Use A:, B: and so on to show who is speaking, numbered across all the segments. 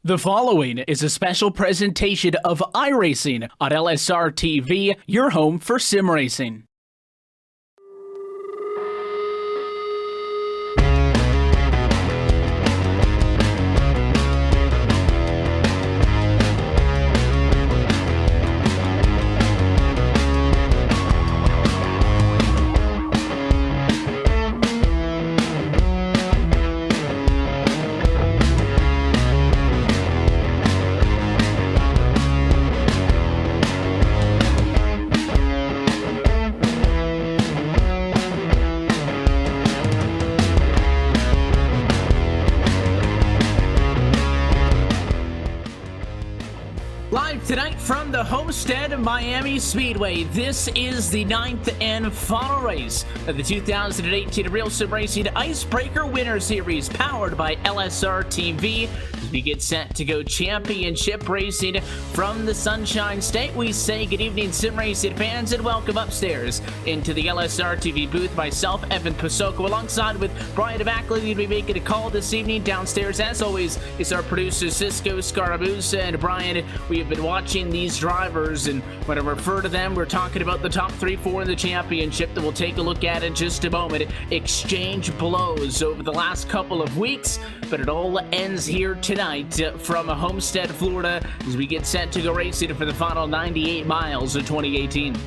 A: The following is a special presentation of iRacing on LSRTV, your home for sim racing. Live tonight from the Homestead Miami Speedway, this is the 9th and final race of the 2018 Real Sim Racing Icebreaker Winter Series, powered by LSRTV. As we get set to go championship racing from the Sunshine State, we say good evening, sim racing fans, and welcome upstairs into the LSRTV booth. Myself, Evan Pasoko, alongside with Brian Backley, we'll be making a call this evening. Downstairs, as always, is our producer Cisco Scaramuza. And Brian, we have been watching these drivers, and when I refer to them, we're talking about the top 3-4 in the championship that we'll take a look at in just a moment. Exchange blows over the last couple of weeks, but it all ends here tonight from Homestead, Florida, as we get set to go racing for the final 98 miles of 2018.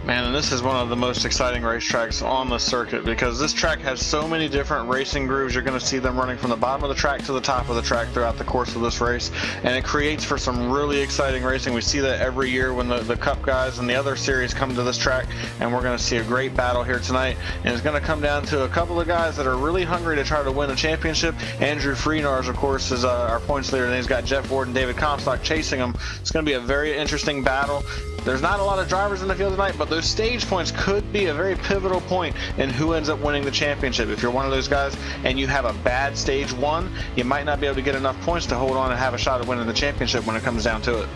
B: Man, and this is one of the most exciting racetracks on the circuit because this track has so many different racing grooves. You're going to see them running from the bottom of the track to the top of the track throughout the course of this race, and it creates for some really exciting racing. We see that every year when the Cup guys and the other series come to this track, and we're going to see a great battle here tonight, and it's going to come down to a couple of guys that are really hungry to try to win a championship. Andrew Freenars, of course, is our points leader, and he's got Jeff Ward and David Comstock chasing him. It's going to be a very interesting battle. There's not a lot of drivers in the field tonight, but those stage points could be a very pivotal point in who ends up winning the championship. If you're one of those guys and you have a bad stage one, you might not be able to get enough points to hold on and have a shot at winning the championship when it comes down to it.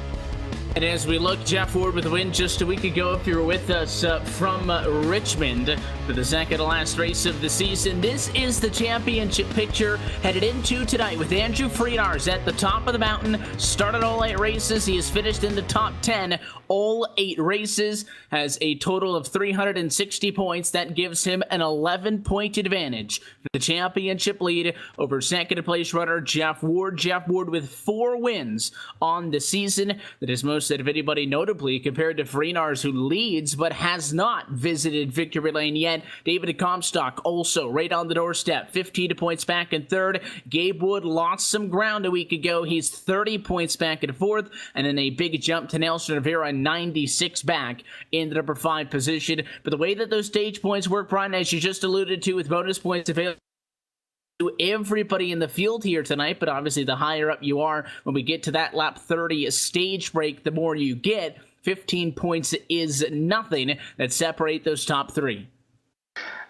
A: And as we look, Jeff Ward with a win just a week ago. If you were with us from Richmond for the second to last race of the season, this is the championship picture headed into tonight with Andrew Freenars at the top of the mountain. Started all 8 races. He has finished in the top 10 all 8 races, has a total of 360 points. That gives him an 11-point advantage for the championship lead over second place runner Jeff Ward. Jeff Ward with 4 wins on the season. That is most of anybody, notably compared to Freenars, who leads but has not visited victory lane yet. David Comstock also right on the doorstep, 15 points back in third. Gabe Wood lost some ground a week ago. He's 30 points back in fourth, and then a big jump to Nelson Rivera, 96 back in the number 5 position. But the way that those stage points work, Brian, as you just alluded to, with bonus points available to everybody in the field here tonight, but obviously the higher up you are, when we get to that lap 30 stage break, the more you get. 15 points is nothing that separate those top 3.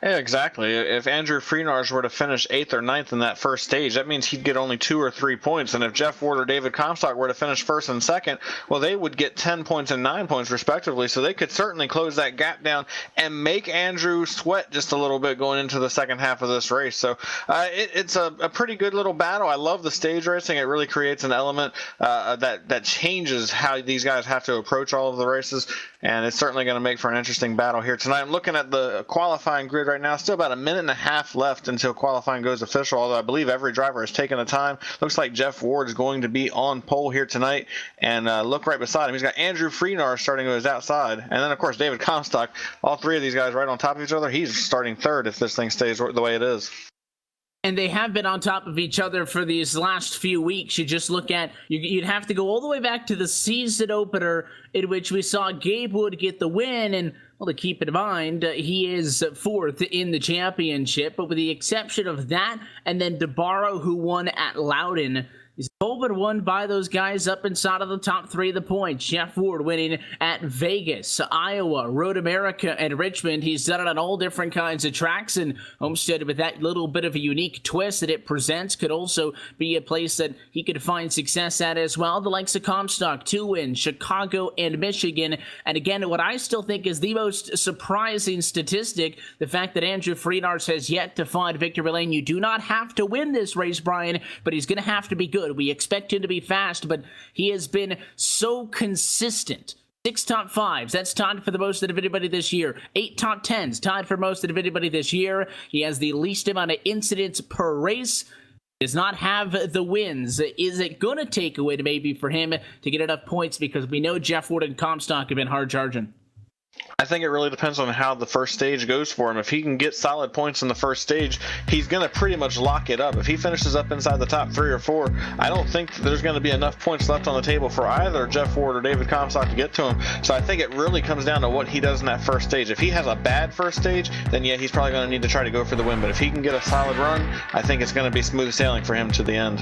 B: Yeah, exactly. If Andrew Freenars were to finish 8th or 9th in that first stage, that means he'd get only 2 or 3 points. And if Jeff Ward or David Comstock were to finish 1st and 2nd, well, they would get 10 points and 9 points respectively. So they could certainly close that gap down and make Andrew sweat just a little bit going into the second half of this race. So it's a pretty good little battle. I love the stage racing. It really creates an element that changes how these guys have to approach all of the races. And it's certainly going to make for an interesting battle here tonight. I'm looking at the qualifying grid right now. Still about a minute and a half left until qualifying goes official, although I believe every driver has taken the time. Looks like Jeff Ward is going to be on pole here tonight. And look right beside him. He's got Andrew Freenar starting to his outside. And then, of course, David Comstock. All 3 of these guys right on top of each other. He's starting 3rd if this thing stays the way it is.
A: And they have been on top of each other for these last few weeks. You just look at, you'd have to go all the way back to the season opener in which we saw Gabe Wood get the win. And, well, to keep in mind, he is 4th in the championship. But with the exception of that, and then DeBarro, who won at Loudon, he's all but won by those guys up inside of the top 3 of the points. Jeff Ward winning at Vegas, Iowa, Road America, and Richmond. He's done it on all different kinds of tracks, and Homestead, with that little bit of a unique twist that it presents, could also be a place that he could find success at as well. The likes of Comstock, 2 wins, Chicago and Michigan. And again, what I still think is the most surprising statistic, the fact that Andrew Freenars has yet to find victory lane. You do not have to win this race, Brian, but he's going to have to be good. We We expect him to be fast, but he has been so consistent. 6 top 5s, that's tied for the most out of anybody this year. 8 top 10s, tied for most out of anybody this year. He has the least amount of incidents per race. Does not have the wins. Is it going to take away maybe for him to get enough points? Because we know Jeff Ward and Comstock have been hard charging.
B: I think it really depends on how the first stage goes for him. If he can get solid points in the first stage, he's going to pretty much lock it up. If he finishes up inside the top 3 or 4, I don't think there's going to be enough points left on the table for either Jeff Ward or David Comstock to get to him. So I think it really comes down to what he does in that first stage. If he has a bad first stage, then yeah, he's probably going to need to try to go for the win. But if he can get a solid run, I think it's going to be smooth sailing for him to the end.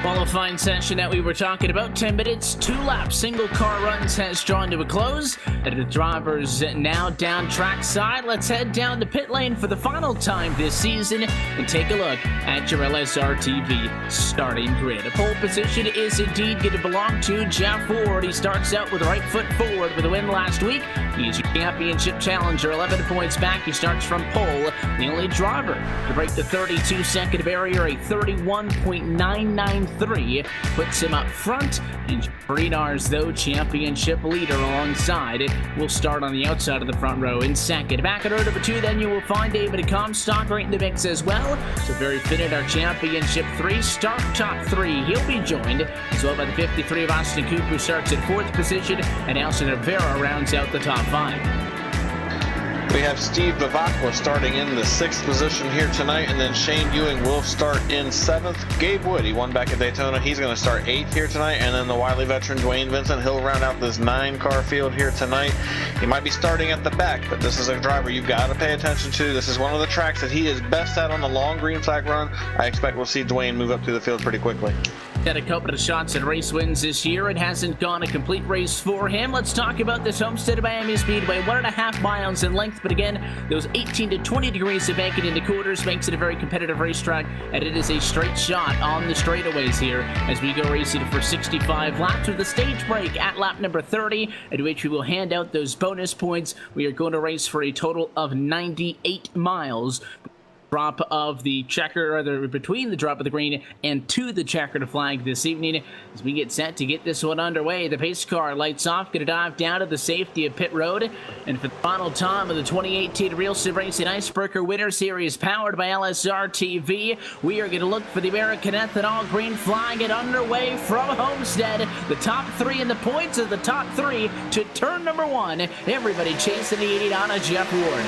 A: Qualifying session that we were talking about, 10 minutes, 2 laps, single car runs has drawn to a close. And the drivers now down trackside. Let's head down to pit lane for the final time this season and take a look at your LSRTV starting grid. A pole position is indeed going to belong to Jeff Ward. He starts out with right foot forward with a win last week. He's your championship challenger, 11 points back. He starts from pole. The only driver to break the 32-second barrier, a 31.993, puts him up front. And Freenar's, though, championship leader alongside it, will start on the outside of the front row in second. Back at row number 2, then you will find David Comstock right in the mix as well. So very fitted, our championship 3, start top 3. He'll be joined as well by the 53 of Austin Coop, who starts in 4th position, and Nelson Rivera rounds out the top 5.
B: We have Steve Bavacqua starting in the 6th position here tonight, and then Shane Ewing will start in 7th. Gabe Wood, he won back at Daytona. He's going to start 8th here tonight, and then the Wiley veteran Dwayne Vincent, he'll round out this 9-car field here tonight. He might be starting at the back, but this is a driver you've got to pay attention to. This is one of the tracks that he is best at on the long green flag run. I expect we'll see Dwayne move up through the field pretty quickly.
A: Had a couple of shots at race wins this year. It hasn't gone a complete race for him. Let's talk about this Homestead of Miami Speedway. 1.5 miles in length, but again, those 18 to 20 degrees of banking into quarters makes it a very competitive racetrack, and it is a straight shot on the straightaways here as we go racing for 65 laps with a stage break at lap number 30, at which we will hand out those bonus points. We are going to race for a total of 98 miles. Drop of the checker, rather between the drop of the green and to the checkered flag this evening as we get set to get this one underway. The pace car lights off, going to dive down to the safety of pit road, and for the final time of the 2018 Real Sim Racing Icebreaker Winter Series powered by LSRTV, we are going to look for the American Ethanol green flag and underway from Homestead. The top 3 in the points of the top 3 to turn number 1. Everybody chasing the 80 on a Jeff Ward.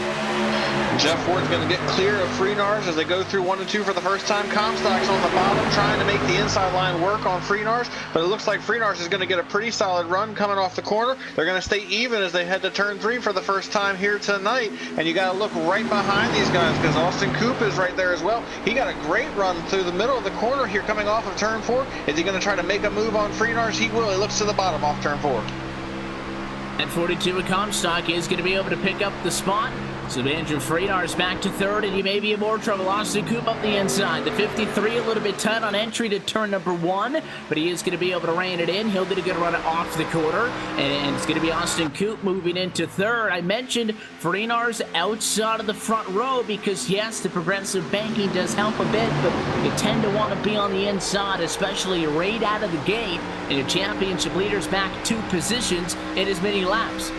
B: Jeff Ward's going to get clear of Freenars as they go through 1 and 2 for the first time. Comstock's on the bottom trying to make the inside line work on Freenars, but it looks like Freenars is going to get a pretty solid run coming off the corner. They're going to stay even as they head to turn 3 for the first time here tonight, and you got to look right behind these guys because Austin Coop is right there as well. He got a great run through the middle of the corner here coming off of turn 4. Is he going to try to make a move on Freenars? He will. He looks to the bottom off turn 4.
A: At 42, a Comstock is going to be able to pick up the spot. So Andrew Freenar's back to 3rd, and he may be in more trouble. Austin Coop up the inside. The 53 a little bit tight on entry to turn number 1, but he is going to be able to rein it in. He'll get a good run off the corner, and it's going to be Austin Coop moving into 3rd. I mentioned Freenar's outside of the front row because, yes, the progressive banking does help a bit, but you tend to want to be on the inside, especially right out of the gate, and your championship leader's back 2 positions in as many laps.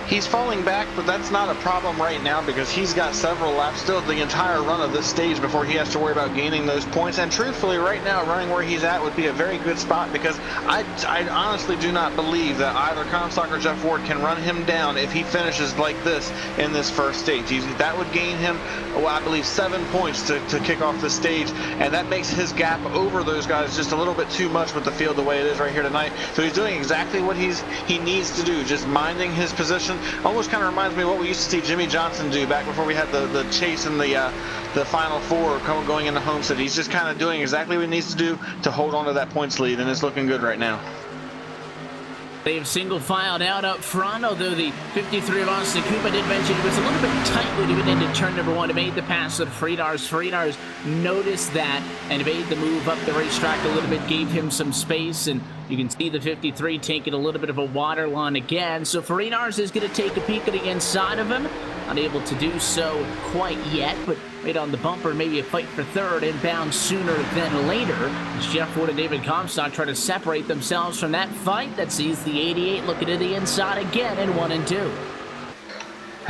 B: He's falling back, but that's not a problem right now because he's got several laps still the entire run of this stage before he has to worry about gaining those points. And truthfully, right now, running where he's at would be a very good spot because I honestly do not believe that either Comstock or Jeff Ward can run him down if he finishes like this in this first stage. That would gain him, I believe, 7 points to kick off the stage, and that makes his gap over those guys just a little bit too much with the field the way it is right here tonight. So he's doing exactly what he needs to do, just minding his position. Almost kind of reminds me of what we used to see Jimmy Johnson do back before we had the chase in the Final Four going into Homestead. He's just kind of doing exactly what he needs to do to hold on to that points lead, and it's looking good right now.
A: They have single filed out up front, although the 53 of Austin Coop, I did mention, it was a little bit tight when he went into turn number 1 to make the pass of Freenars. Freenars noticed that and made the move up the racetrack a little bit, gave him some space, and You can see the 53 taking a little bit of a water line again. So Farinas is going to take a peek at the inside of him. Unable to do so quite yet, but right on the bumper, maybe a fight for third, inbound sooner than later. As Jeff Ward and David Comstock try to separate themselves from that fight that sees the 88 looking to the inside again in 1 and 2.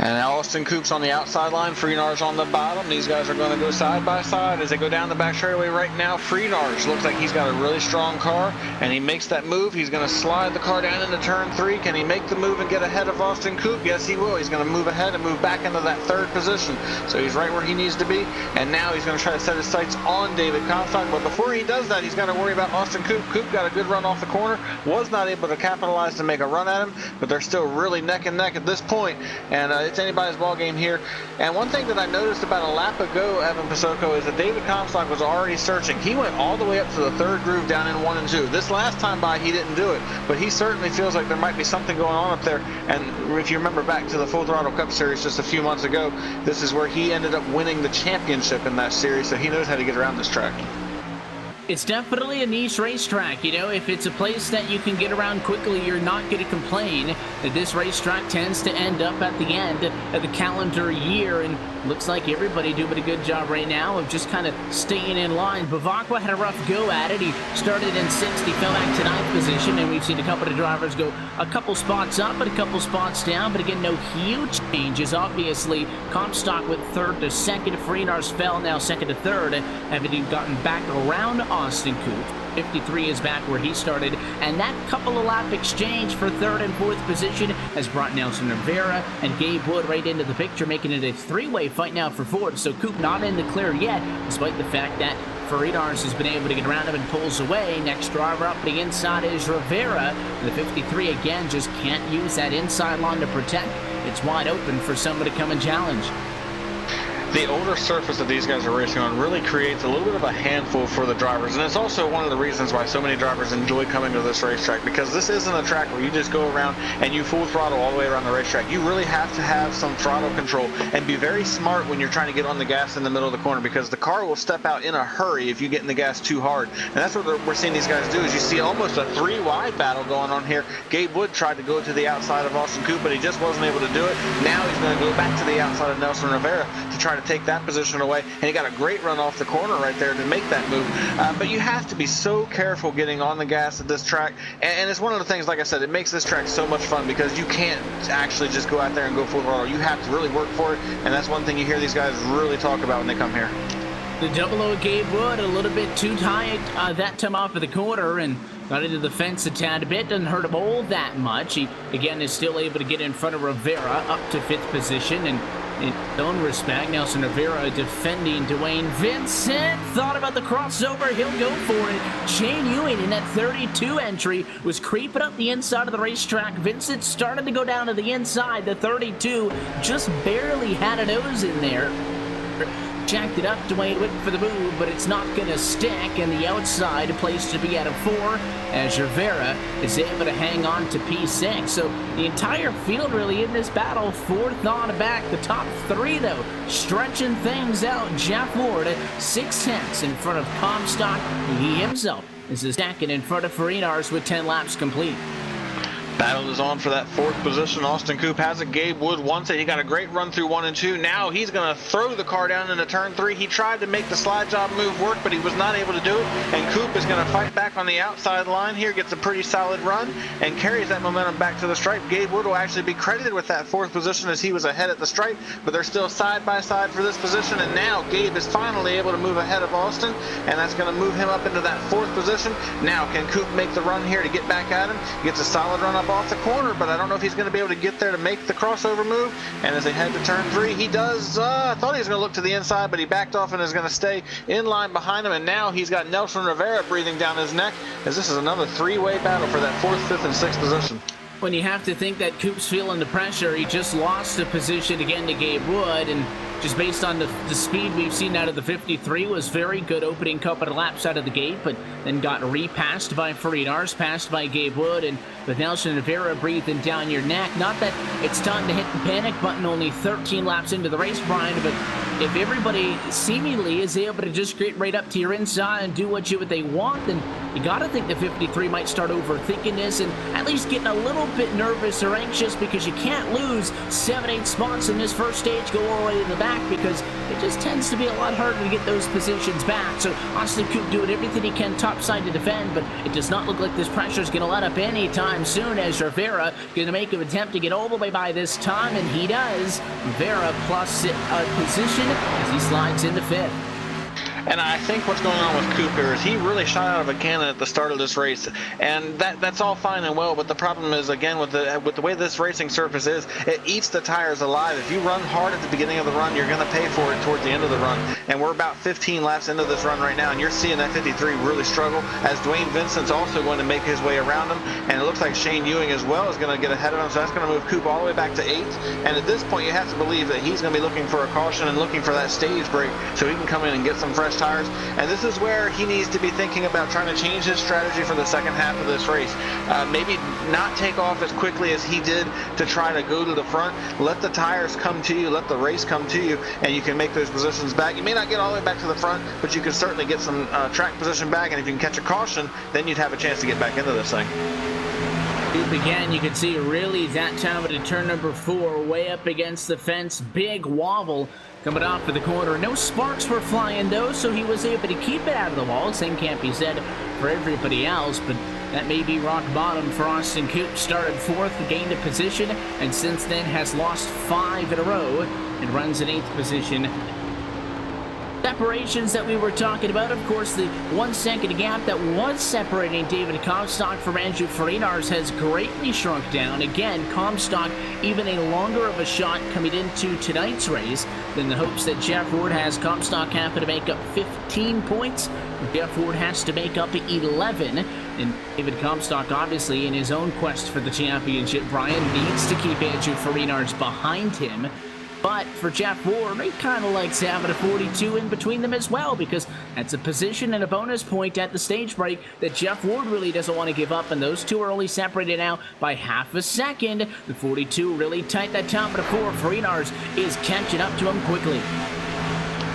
B: And now Austin Coop's on the outside line, Freenars on the bottom. These guys are going to go side by side as they go down the back straightaway right now. Freenars looks like he's got a really strong car, and he makes that move. He's going to slide the car down into turn 3. Can he make the move and get ahead of Austin Coop? Yes, he will. He's going to move ahead and move back into that 3rd position. So he's right where he needs to be, and now he's going to try to set his sights on David Comstock. But before he does that, he's got to worry about Austin Coop. Coop got a good run off the corner, was not able to capitalize to make a run at him, but they're still really neck and neck at this point, and it's anybody's ball game here. And one thing that I noticed about a lap ago, Evan Pasoko, is that David Comstock was already searching. He went all the way up to the 3rd groove down in 1 and 2. This last time by, he didn't do it, but he certainly feels like there might be something going on up there. And if you remember back to the Full Throttle Cup Series just a few months ago, this is where he ended up winning the championship in that series, so he knows how to get around this track.
A: It's definitely a niche racetrack. You know, if it's a place that you can get around quickly, you're not going to complain. That this racetrack tends to end up at the end of the calendar year, and looks like everybody doing a good job right now of just kind of staying in line. Bavacqua had a rough go at it. He started in 6th, he fell back to 9th position, and we've seen a couple of drivers go a couple spots up and a couple spots down, but again, no huge changes. Obviously, Comstock went 3rd to 2nd. Farinas fell now 2nd to 3rd, having gotten back around Austin Coop. 53 is back where he started, and that couple of lap exchange for 3rd and 4th position has brought Nelson Rivera and Gabe Wood right into the picture, making it a 3-way fight now for Ford. So Coop not in the clear yet, despite the fact that Farinas has been able to get around him and pulls away. Next driver up the inside is Rivera. The 53 again just can't use that inside line to protect. It's wide open for someone to come and challenge.
B: The older surface that these guys are racing on really creates a little bit of a handful for the drivers, and it's also one of the reasons why so many drivers enjoy coming to this racetrack, because this isn't a track where you just go around and you full throttle all the way around the racetrack. You really have to have some throttle control and be very smart when you're trying to get on the gas in the middle of the corner, because the car will step out in a hurry if you get in the gas too hard. And that's what we're seeing these guys do, is you see almost a 3-wide battle going on here. Gabe Wood tried to go to the outside of Austin Coop, but he just wasn't able to do it. Now he's going to go back to the outside of Nelson Rivera to try to take that position away, and he got a great run off the corner right there to make that move. But you have to be so careful getting on the gas at this track, and it's one of the things, like I said, it makes this track so much fun, because you can't actually just go out there and go full throttle. You have to really work for it, and that's one thing you hear these guys really talk about when they come here.
A: The 00 Gabe Wood a little bit too tight that time off of the corner, and got into the fence a tad bit. Doesn't hurt him all that much. He, again, is still able to get in front of Rivera up to 5th position. And in his own respect, Nelson Rivera defending Dwayne Vincent. Thought about the crossover. He'll go for it. Shane Ewing in that 32 entry was creeping up the inside of the racetrack. Vincent started to go down to the inside. The 32 just barely had a nose in there. Jacked it up, Dwayne went for the move, but it's not going to stick, and the outside place to be out of 4 as Rivera is able to hang on to P6. So the entire field really in this battle, 4th on back. The top 3, though, stretching things out. Jeff Ward 6/10 in front of Comstock. He himself is stacking in front of Farinas with 10 laps complete.
B: Battle is on for that 4th position. Austin Coop has it. Gabe Wood wants it. He got a great run through 1 and 2. Now he's going to throw the car down into turn 3. He tried to make the slide job move work, but he was not able to do it. And Coop is going to fight back on the outside line here, gets a pretty solid run, and carries that momentum back to the stripe. Gabe Wood will actually be credited with that 4th position, as he was ahead at the stripe, but they're still side by side for this position. And now Gabe is finally able to move ahead of Austin, and that's going to move him up into that 4th position. Now can Coop make the run here to get back at him? Gets a solid run up off the corner, but I don't know if he's going to be able to get there to make the crossover move. And as they head to turn 3, he does. I thought he was going to look to the inside, but he backed off and is going to stay in line behind him. And now he's got Nelson Rivera breathing down his neck, as this is another 3-way battle for that 4th, 5th, and 6th position.
A: When you have to think that Coop's feeling the pressure, he just lost the position again to Gabe Wood, and just based on the speed we've seen out of the 53, was very good opening couple of laps out of the gate, but then got repassed by Farinas, passed by Gabe Wood, and with Nelson Rivera breathing down your neck. Not that it's time to hit the panic button only 13 laps into the race, Brian, but if everybody seemingly is able to just get right up to your inside and do what they want, then you got to think the 53 might start overthinking this and at least getting a little bit nervous or anxious, because you can't lose 7-8 spots in this first stage, go all the way to the back, because it just tends to be a lot harder to get those positions back. So Austin Coop doing everything he can topside to defend, but it does not look like this pressure is going to let up anytime soon, as Rivera going to make an attempt to get all the way by this time, and he does. Rivera plus position as he slides into 5th.
B: And I think what's going on with Coop here is he really shot out of a cannon at the start of this race, and that's all fine and well. But the problem is, again, with the way this racing surface is, it eats the tires alive. If you run hard at the beginning of the run, you're going to pay for it towards the end of the run. And we're about 15 laps into this run right now, and you're seeing that 53 really struggle, as Dwayne Vincent's also going to make his way around him, and it looks like Shane Ewing as well is going to get ahead of him. So that's going to move Coop all the way back to 8th. And at this point, you have to believe that he's going to be looking for a caution and looking for that stage break so he can come in and get some fresh tires. And this is where he needs to be thinking about trying to change his strategy for the second half of this race. Maybe not take off as quickly as he did to try to go to the front. Let the tires come to you, let the race come to you, and you can make those positions back. You may not get all the way back to the front, but you can certainly get some track position back, and if you can catch a caution, then you'd have a chance to get back into this thing.
A: Again, you can see really that time at turn number 4, way up against the fence, big wobble coming off of the corner. No sparks were flying though, so he was able to keep it out of the wall. Same can't be said for everybody else, but that may be rock bottom for Austin Coop. Started 4th, gained a position, and since then has lost 5 in a row and runs in 8th position. Separations that we were talking about, of course, the 1 second gap that was separating David Comstock from Andrew Frenars has greatly shrunk down. Again, Comstock even a longer of a shot coming into tonight's race than the hopes that Jeff Ward has. Comstock having to make up 15 points. Jeff Ward has to make up 11. And David Comstock, obviously, in his own quest for the championship, Brian, needs to keep Andrew Frenars behind him. But for Jeff Ward, he kind of likes having a 42 in between them as well, because that's a position and a bonus point at the stage break that Jeff Ward really doesn't want to give up, and those two are only separated now by half a second. The 42 really tight that top of the 4. Frenars is catching up to him quickly.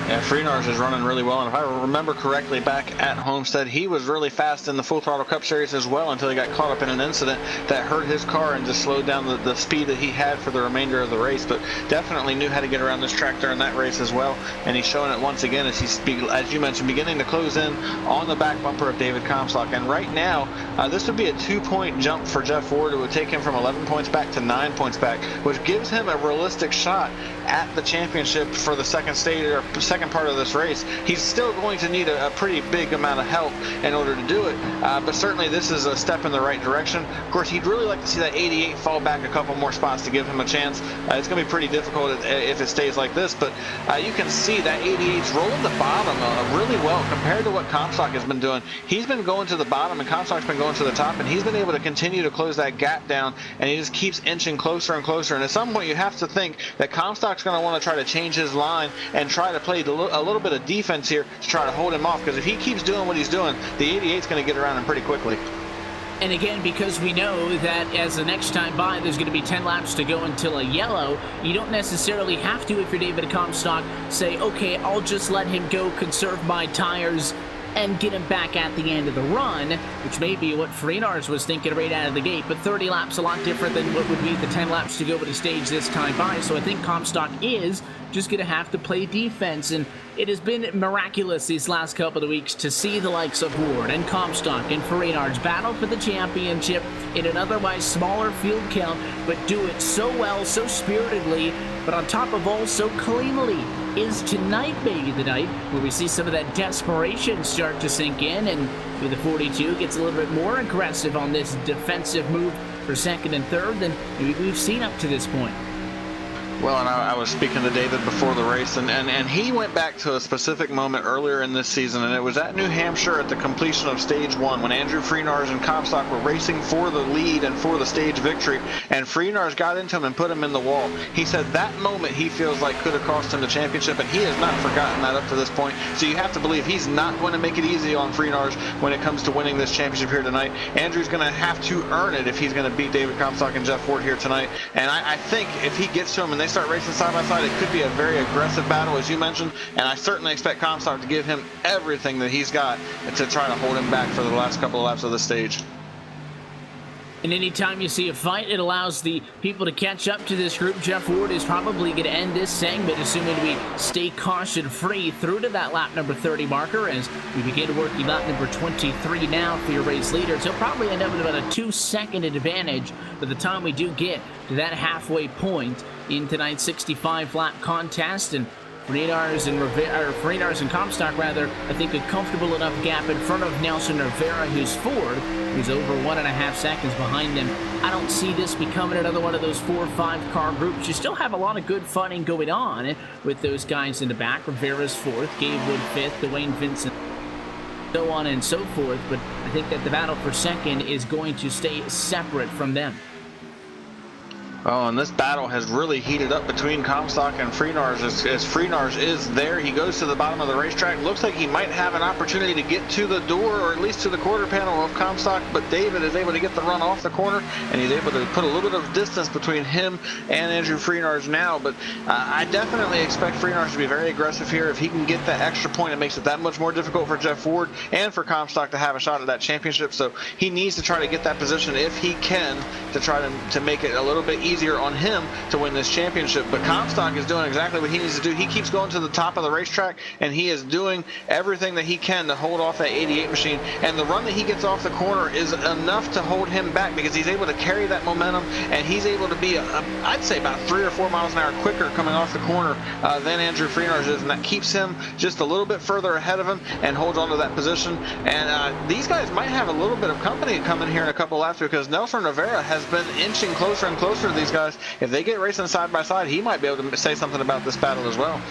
B: Yeah, Frenars is running really well, and if I remember correctly, back at Homestead, he was really fast in the Full Throttle Cup Series as well, until he got caught up in an incident that hurt his car and just slowed down the speed that he had for the remainder of the race. But definitely knew how to get around this track during that race as well, and he's showing it once again as he's, as you mentioned, beginning to close in on the back bumper of David Comstock. And right now, this would be a 2-point jump for Jeff Ward. It would take him from 11 points back to 9 points back, which gives him a realistic shot at the championship for the second stage, or second part of this race. He's still going to need a pretty big amount of help in order to do it, but certainly this is a step in the right direction. Of course, he'd really like to see that 88 fall back a couple more spots to give him a chance. It's going to be pretty difficult if it stays like this, but you can see that 88's rolling the bottom really well compared to what Comstock has been doing. He's been going to the bottom, and Comstock's been going to the top, and he's been able to continue to close that gap down, and he just keeps inching closer and closer. And at some point, you have to think that Comstock's going to want to try to change his line and try to play a little bit of defense here to try to hold him off, because if he keeps doing what he's doing, the 88's going to get around him pretty quickly.
A: And again, because we know that as the next time by, there's going to be 10 laps to go until a yellow, you don't necessarily have to, if you're David Comstock, say, okay, I'll just let him go, conserve my tires, and get him back at the end of the run, which may be what Frenars was thinking right out of the gate. But 30 laps a lot different than what would be the 10 laps to go with the stage this time by. So I think Comstock is just going to have to play defense, and it has been miraculous these last couple of weeks to see the likes of Ward and Comstock and Frenars battle for the championship in an otherwise smaller field count, but do it so well, so spiritedly, but on top of all, so cleanly. Is tonight maybe the night where we see some of that desperation start to sink in, and the 42 gets a little bit more aggressive on this defensive move for second and third than maybe we've seen up to this point?
B: Well, and I was speaking to David before the race, and he went back to a specific moment earlier in this season, and it was at New Hampshire at the completion of Stage 1 when Andrew Frenars and Comstock were racing for the lead and for the stage victory, and Frenars got into him and put him in the wall. He said that moment he feels like could have cost him the championship, and he has not forgotten that up to this point. So you have to believe he's not going to make it easy on Frenars when it comes to winning this championship here tonight. Andrew's going to have to earn it if he's going to beat David Comstock and Jeff Ward here tonight, and I think if he gets to him and they start racing side by side, it could be a very aggressive battle, as you mentioned, and I certainly expect Comstock to give him everything that he's got to try to hold him back for the last couple of laps of the stage.
A: And anytime you see a fight, it allows the people to catch up to this group. Jeff Ward is probably going to end this segment, assuming we stay caution-free through to that lap number 30 marker as we begin working lap number 23 now for your race leaders. He'll probably end up with about a 2-second advantage by the time we do get to that halfway point in tonight's 65-lap contest. And Freenars and Comstock, rather, I think a comfortable enough gap in front of Nelson Rivera, who's fourth, who's over 1.5 seconds behind them. I don't see this becoming another one of those 4 or 5 car groups. You still have a lot of good funning going on with those guys in the back. Rivera's fourth, Gabe Wood fifth, Dwayne Vincent, so on and so forth. But I think that the battle for second is going to stay separate from them.
B: Oh, and this battle has really heated up between Comstock and Freenars as Freenars is there. He goes to the bottom of the racetrack. Looks like he might have an opportunity to get to the door or at least to the quarter panel of Comstock, but David is able to get the run off the corner, and he's able to put a little bit of distance between him and Andrew Freenars now. But I definitely expect Freenars to be very aggressive here. If he can get that extra point, it makes it that much more difficult for Jeff Ward and for Comstock to have a shot at that championship. So he needs to try to get that position if he can to try to make it a little bit easier on him to win this championship. But Comstock is doing exactly what he needs to do. He keeps going to the top of the racetrack, and he is doing everything that he can to hold off that 88 machine. And the run that he gets off the corner is enough to hold him back because he's able to carry that momentum, and he's able to be, I'd say, about 3 or 4 miles an hour quicker coming off the corner than Andrew Freenars is, and that keeps him just a little bit further ahead of him and holds on to that position. And these guys might have a little bit of company coming here in a couple laps because Nelson Rivera has been inching closer and closer to these guys. If they get racing side by side, he might be able to say something about this battle as well.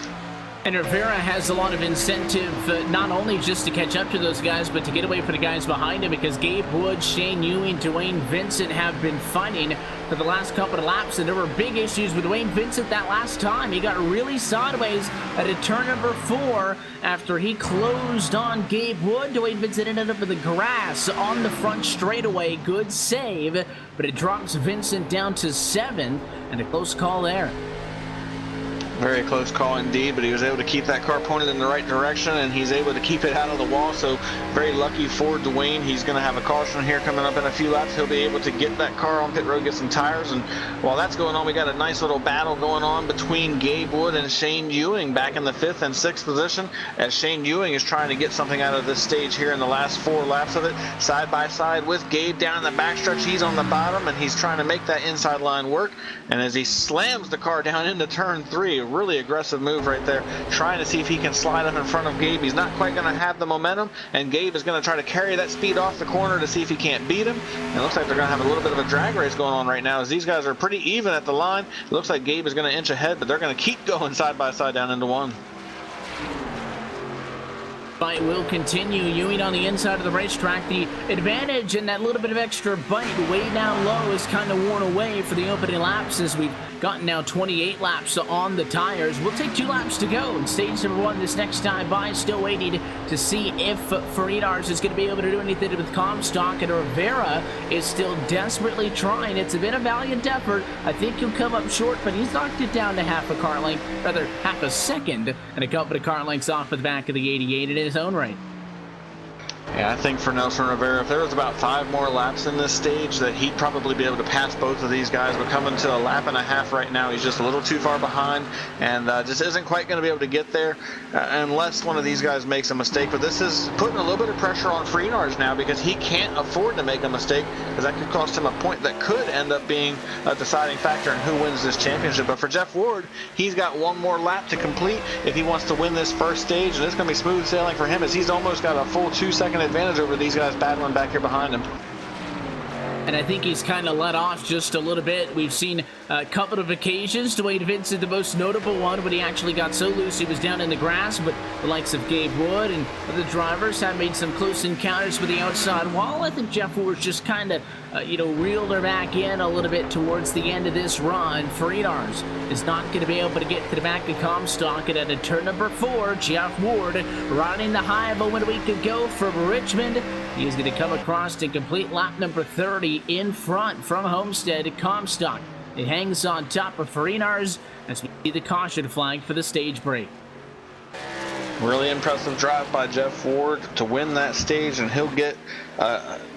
A: And Rivera has a lot of incentive, not only just to catch up to those guys, but to get away from the guys behind him, because Gabe Wood, Shane Ewing, Dwayne Vincent have been fighting for the last couple of laps, and there were big issues with Dwayne Vincent that last time. He got really sideways at a turn number 4 after he closed on Gabe Wood. Dwayne Vincent ended up in the grass on the front straightaway. Good save, but it drops Vincent down to 7th, and a close call there.
B: Very close call indeed, but he was able to keep that car pointed in the right direction, and he's able to keep it out of the wall. So very lucky for Dwayne. He's going to have a caution here coming up in a few laps. He'll be able to get that car on pit road, get some tires. And while that's going on, we got a nice little battle going on between Gabe Wood and Shane Ewing back in the 5th and 6th position, as Shane Ewing is trying to get something out of this stage here in the last 4 laps of it, side by side with Gabe down in the backstretch. He's on the bottom, and he's trying to make that inside line work. And as he slams the car down into turn 3, really aggressive move right there, trying to see if he can slide up in front of Gabe. He's not quite going to have the momentum, and Gabe is going to try to carry that speed off the corner to see if he can't beat him. And it looks like they're going to have a little bit of a drag race going on right now, as these guys are pretty even at the line. It looks like Gabe is going to inch ahead, but they're going to keep going side by side down into 1.
A: Fight will continue. Ewing on the inside of the racetrack. The advantage and that little bit of extra bite way down low is kind of worn away for the opening laps, as we've gotten now 28 laps on the tires. We'll take 2 laps to go in stage number 1 this next time by. Still waiting to see if Freenars is going to be able to do anything with Comstock, and Rivera is still desperately trying. It's been a valiant effort. I think he'll come up short, but he's knocked it down to half a car length, rather half a second, and a couple of car lengths off of the back of the 88 in his own right.
B: Yeah, I think for Nelson Rivera, if there was about 5 more laps in this stage, that he'd probably be able to pass both of these guys. But coming to a lap and a half right now, he's just a little too far behind, and just isn't quite going to be able to get there unless one of these guys makes a mistake. But this is putting a little bit of pressure on Freenars now, because he can't afford to make a mistake, because that could cost him a point that could end up being a deciding factor in who wins this championship. But for Jeff Ward, he's got 1 more lap to complete if he wants to win this first stage, and it's going to be smooth sailing for him, as he's almost got a full 2-second advantage over these guys battling back here behind him.
A: And I think he's kind of let off just a little bit. We've seen a couple of occasions, Dwayne Vincent the most notable one, when he actually got so loose he was down in the grass, but the likes of Gabe Wood and other drivers have made some close encounters with the outside wall. I think Jeff Ward's just kind of, reeled her back in a little bit towards the end of this run. Freenars is not going to be able to get to the back of Comstock, and at a turn number 4, Jeff Ward riding the high of a 1 week ago from Richmond. He is going to come across to complete lap number 30 in front from Homestead. Comstock It hangs on top of Farinars as we see the caution flag for the stage break.
B: Really impressive drive by Jeff Ward to win that stage, and he'll get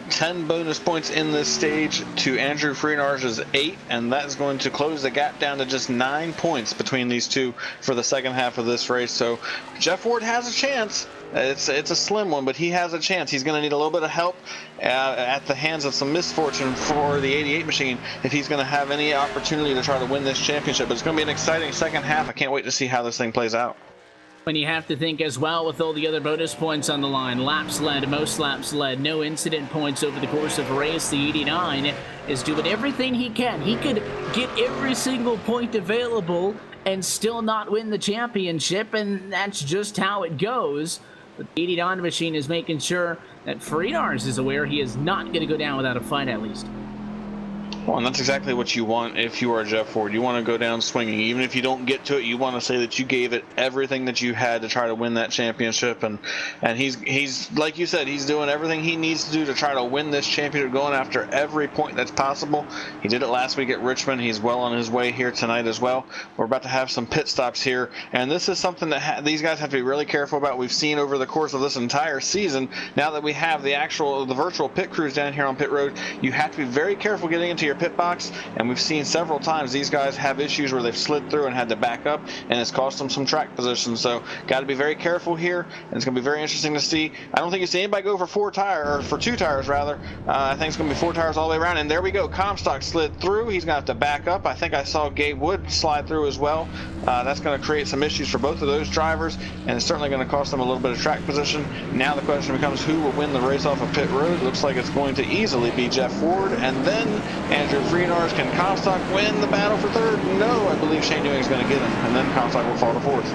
B: 10 bonus points in this stage to Andrew Freenar's 8, and that's going to close the gap down to just 9 points between these two for the second half of this race. So Jeff Ward has a chance. It's a slim one, but he has a chance. He's going to need a little bit of help at the hands of some misfortune for the 88 machine if he's going to have any opportunity to try to win this championship. But it's going to be an exciting second half. I can't wait to see how this thing plays out.
A: When you have to think as well with all the other bonus points on the line, laps led, most laps led, no incident points over the course of a race, the 89 is doing everything he can. He could get every single point available and still not win the championship, and that's just how it goes. But the 89 machine is making sure that Farinars is aware he is not going to go down without a fight at least.
B: Well, and that's exactly what you want if you are Jeff Ward. You want to go down swinging. Even if you don't get to it, you want to say that you gave it everything that you had to try to win that championship. And he's like you said, he's doing everything he needs to do to try to win this championship, going after every point that's possible. He did it last week at Richmond. He's well on his way here tonight as well. We're about to have some pit stops here, and this is something that these guys have to be really careful about. We've seen over the course of this entire season, now that we have the virtual pit crews down here on pit road, you have to be very careful getting into your pit box, and we've seen several times these guys have issues where they've slid through and had to back up, and it's cost them some track position. So got to be very careful here, and it's going to be very interesting to see. I don't think you see anybody go for two tires rather. I think it's going to be 4 tires all the way around, and there we go. Comstock slid through. He's going to have to back up. I think I saw Gabe Wood slide through as well. That's going to create some issues for both of those drivers, and it's certainly going to cost them a little bit of track position. Now the question becomes who will win the race off of pit road. Looks like it's going to easily be Jeff Ward, and then Andrew Freenars. Can Comstock win the battle for third? No, I believe Shane Ewing is going to get him, and then Comstock will fall to fourth.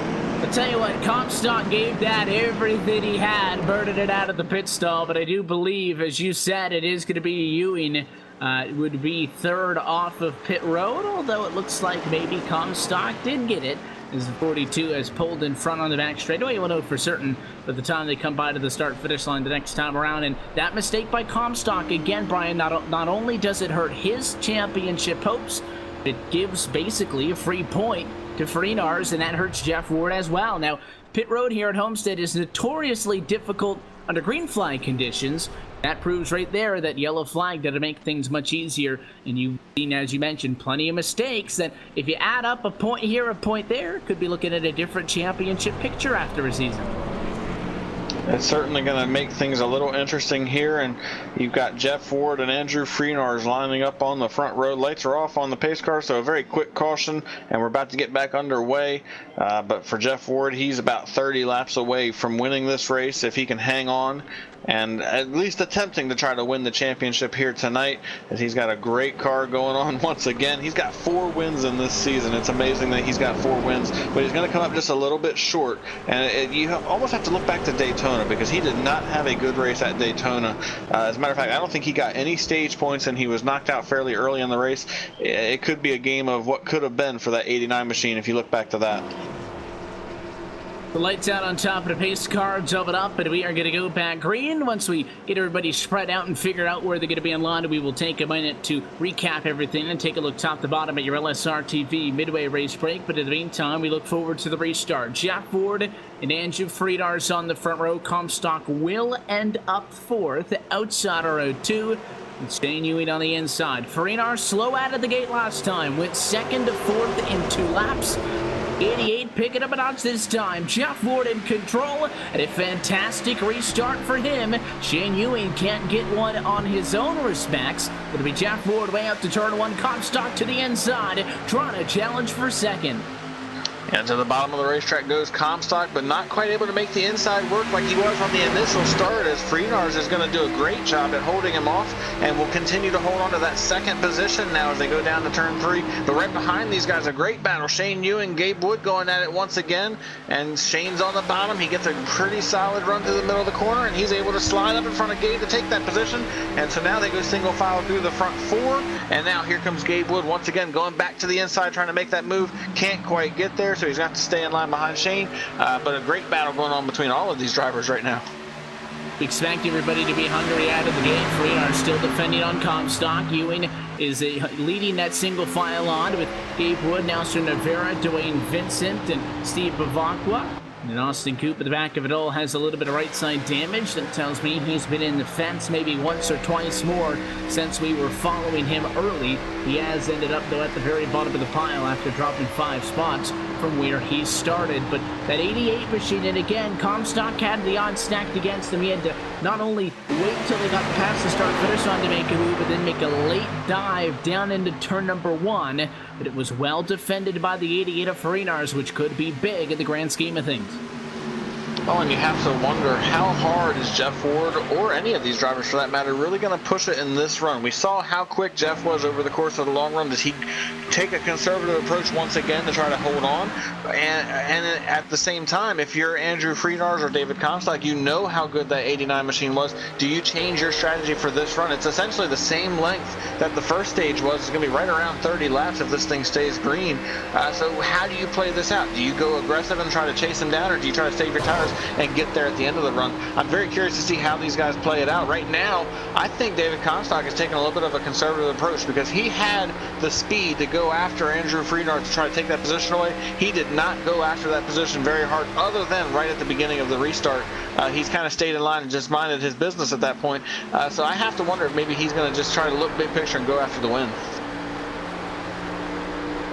A: I'll tell you what, Comstock gave that everything he had, burning it out of the pit stall, but I do believe, as you said, it is going to be Ewing would be third off of pit road, although it looks like maybe Comstock did get it, as the 42 has pulled in front on the back straightaway. You will know for certain by the time they come by to the start-finish line the next time around. And that mistake by Comstock, again, Brian, not only does it hurt his championship hopes, it gives basically a free point to Farinars, and that hurts Jeff Ward as well. Now, pit road here at Homestead is notoriously difficult under green flag conditions. That proves right there that yellow flag doesn't make things much easier, and you've seen, as you mentioned, plenty of mistakes that if you add up a point here, a point there, could be looking at a different championship picture after a season.
B: It's certainly going to make things a little interesting here, and you've got Jeff Ward and Andrew Freenars lining up on the front row. Lights are off on the pace car, so a very quick caution, and we're about to get back underway. But for Jeff Ward, he's about 30 laps away from winning this race if he can hang on and at least attempting to try to win the championship here tonight, as he's got a great car going on once again. He's got 4 wins in this season. It's amazing that he's got 4 wins, but he's going to come up just a little bit short, and you almost have to look back to Daytona, because he did not have a good race at Daytona. As a matter of fact, I don't think he got any stage points, and he was knocked out fairly early in the race. It could be a game of what could have been for that 89 machine if you look back to that.
A: The lights out on top of the pace car, jump it up, and we are going to go back green. Once we get everybody spread out and figure out where they're going to be in line, we will take a minute to recap everything and take a look top to bottom at your LSRTV midway race break. But in the meantime, we look forward to the restart. Jeff Ward and Andrew Freenars on the front row. Comstock will end up fourth outside of row 2. And Shane Ewing on the inside. Freenars slow out of the gate last time, went second to fourth in 2 laps. 88 picking up a notch this time. Jeff Ward in control, and a fantastic restart for him. Shane Ewing can't get one on his own respects. It'll be Jeff Ward way up to turn 1. Comstock to the inside, trying to challenge for second.
B: And to the bottom of the racetrack goes Comstock, but not quite able to make the inside work like he was on the initial start, as Freenars is going to do a great job at holding him off and will continue to hold on to that second position now as they go down to turn 3. But right behind these guys, a great battle. Shane Ewing, Gabe Wood going at it once again, and Shane's on the bottom. He gets a pretty solid run through the middle of the corner, and he's able to slide up in front of Gabe to take that position. And so now they go single file through the front 4, and now here comes Gabe Wood once again going back to the inside trying to make that move. Can't quite get there, so he's got to stay in line behind Shane, but a great battle going on between all of these drivers right now.
A: We expect everybody to be hungry out of the gate. Freenar still defending on Comstock. Ewing is leading that single file on with Gabe Wood, Nelson Rivera, Dwayne Vincent, and Steve Bavacqua. And Austin Coop at the back of it all has a little bit of right side damage. That tells me he's been in the fence maybe once or twice more since we were following him early. He has ended up, though, at the very bottom of the pile after dropping 5 spots from where he started. But that 88 machine, and again, Comstock had the odds stacked against him. He had to not only wait till they got past the start finish line to make a move, but then make a late dive down into turn number 1. But it was well defended by the 88 of Freenar's, which could be big in the grand scheme of things.
B: Oh, and you have to wonder how hard is Jeff Ward, or any of these drivers for that matter, really going to push it in this run. We saw how quick Jeff was over the course of the long run. Does he take a conservative approach once again to try to hold on? And at the same time, if you're Andrew Freenars or David Comstock, you know how good that 89 machine was. Do you change your strategy for this run? It's essentially the same length that the first stage was. It's going to be right around 30 laps if this thing stays green. So how do you play this out? Do you go aggressive and try to chase him down, or do you try to save your tires and get there at the end of the run? I'm very curious to see how these guys play it out. Right now, I think David Comstock is taking a little bit of a conservative approach because he had the speed to go after Andrew Freenar to try to take that position away. He did not go after that position very hard, other than right at the beginning of the restart. He's kind of stayed in line and just minded his business at that point. So I have to wonder if maybe he's going to just try to look big picture and go after the win.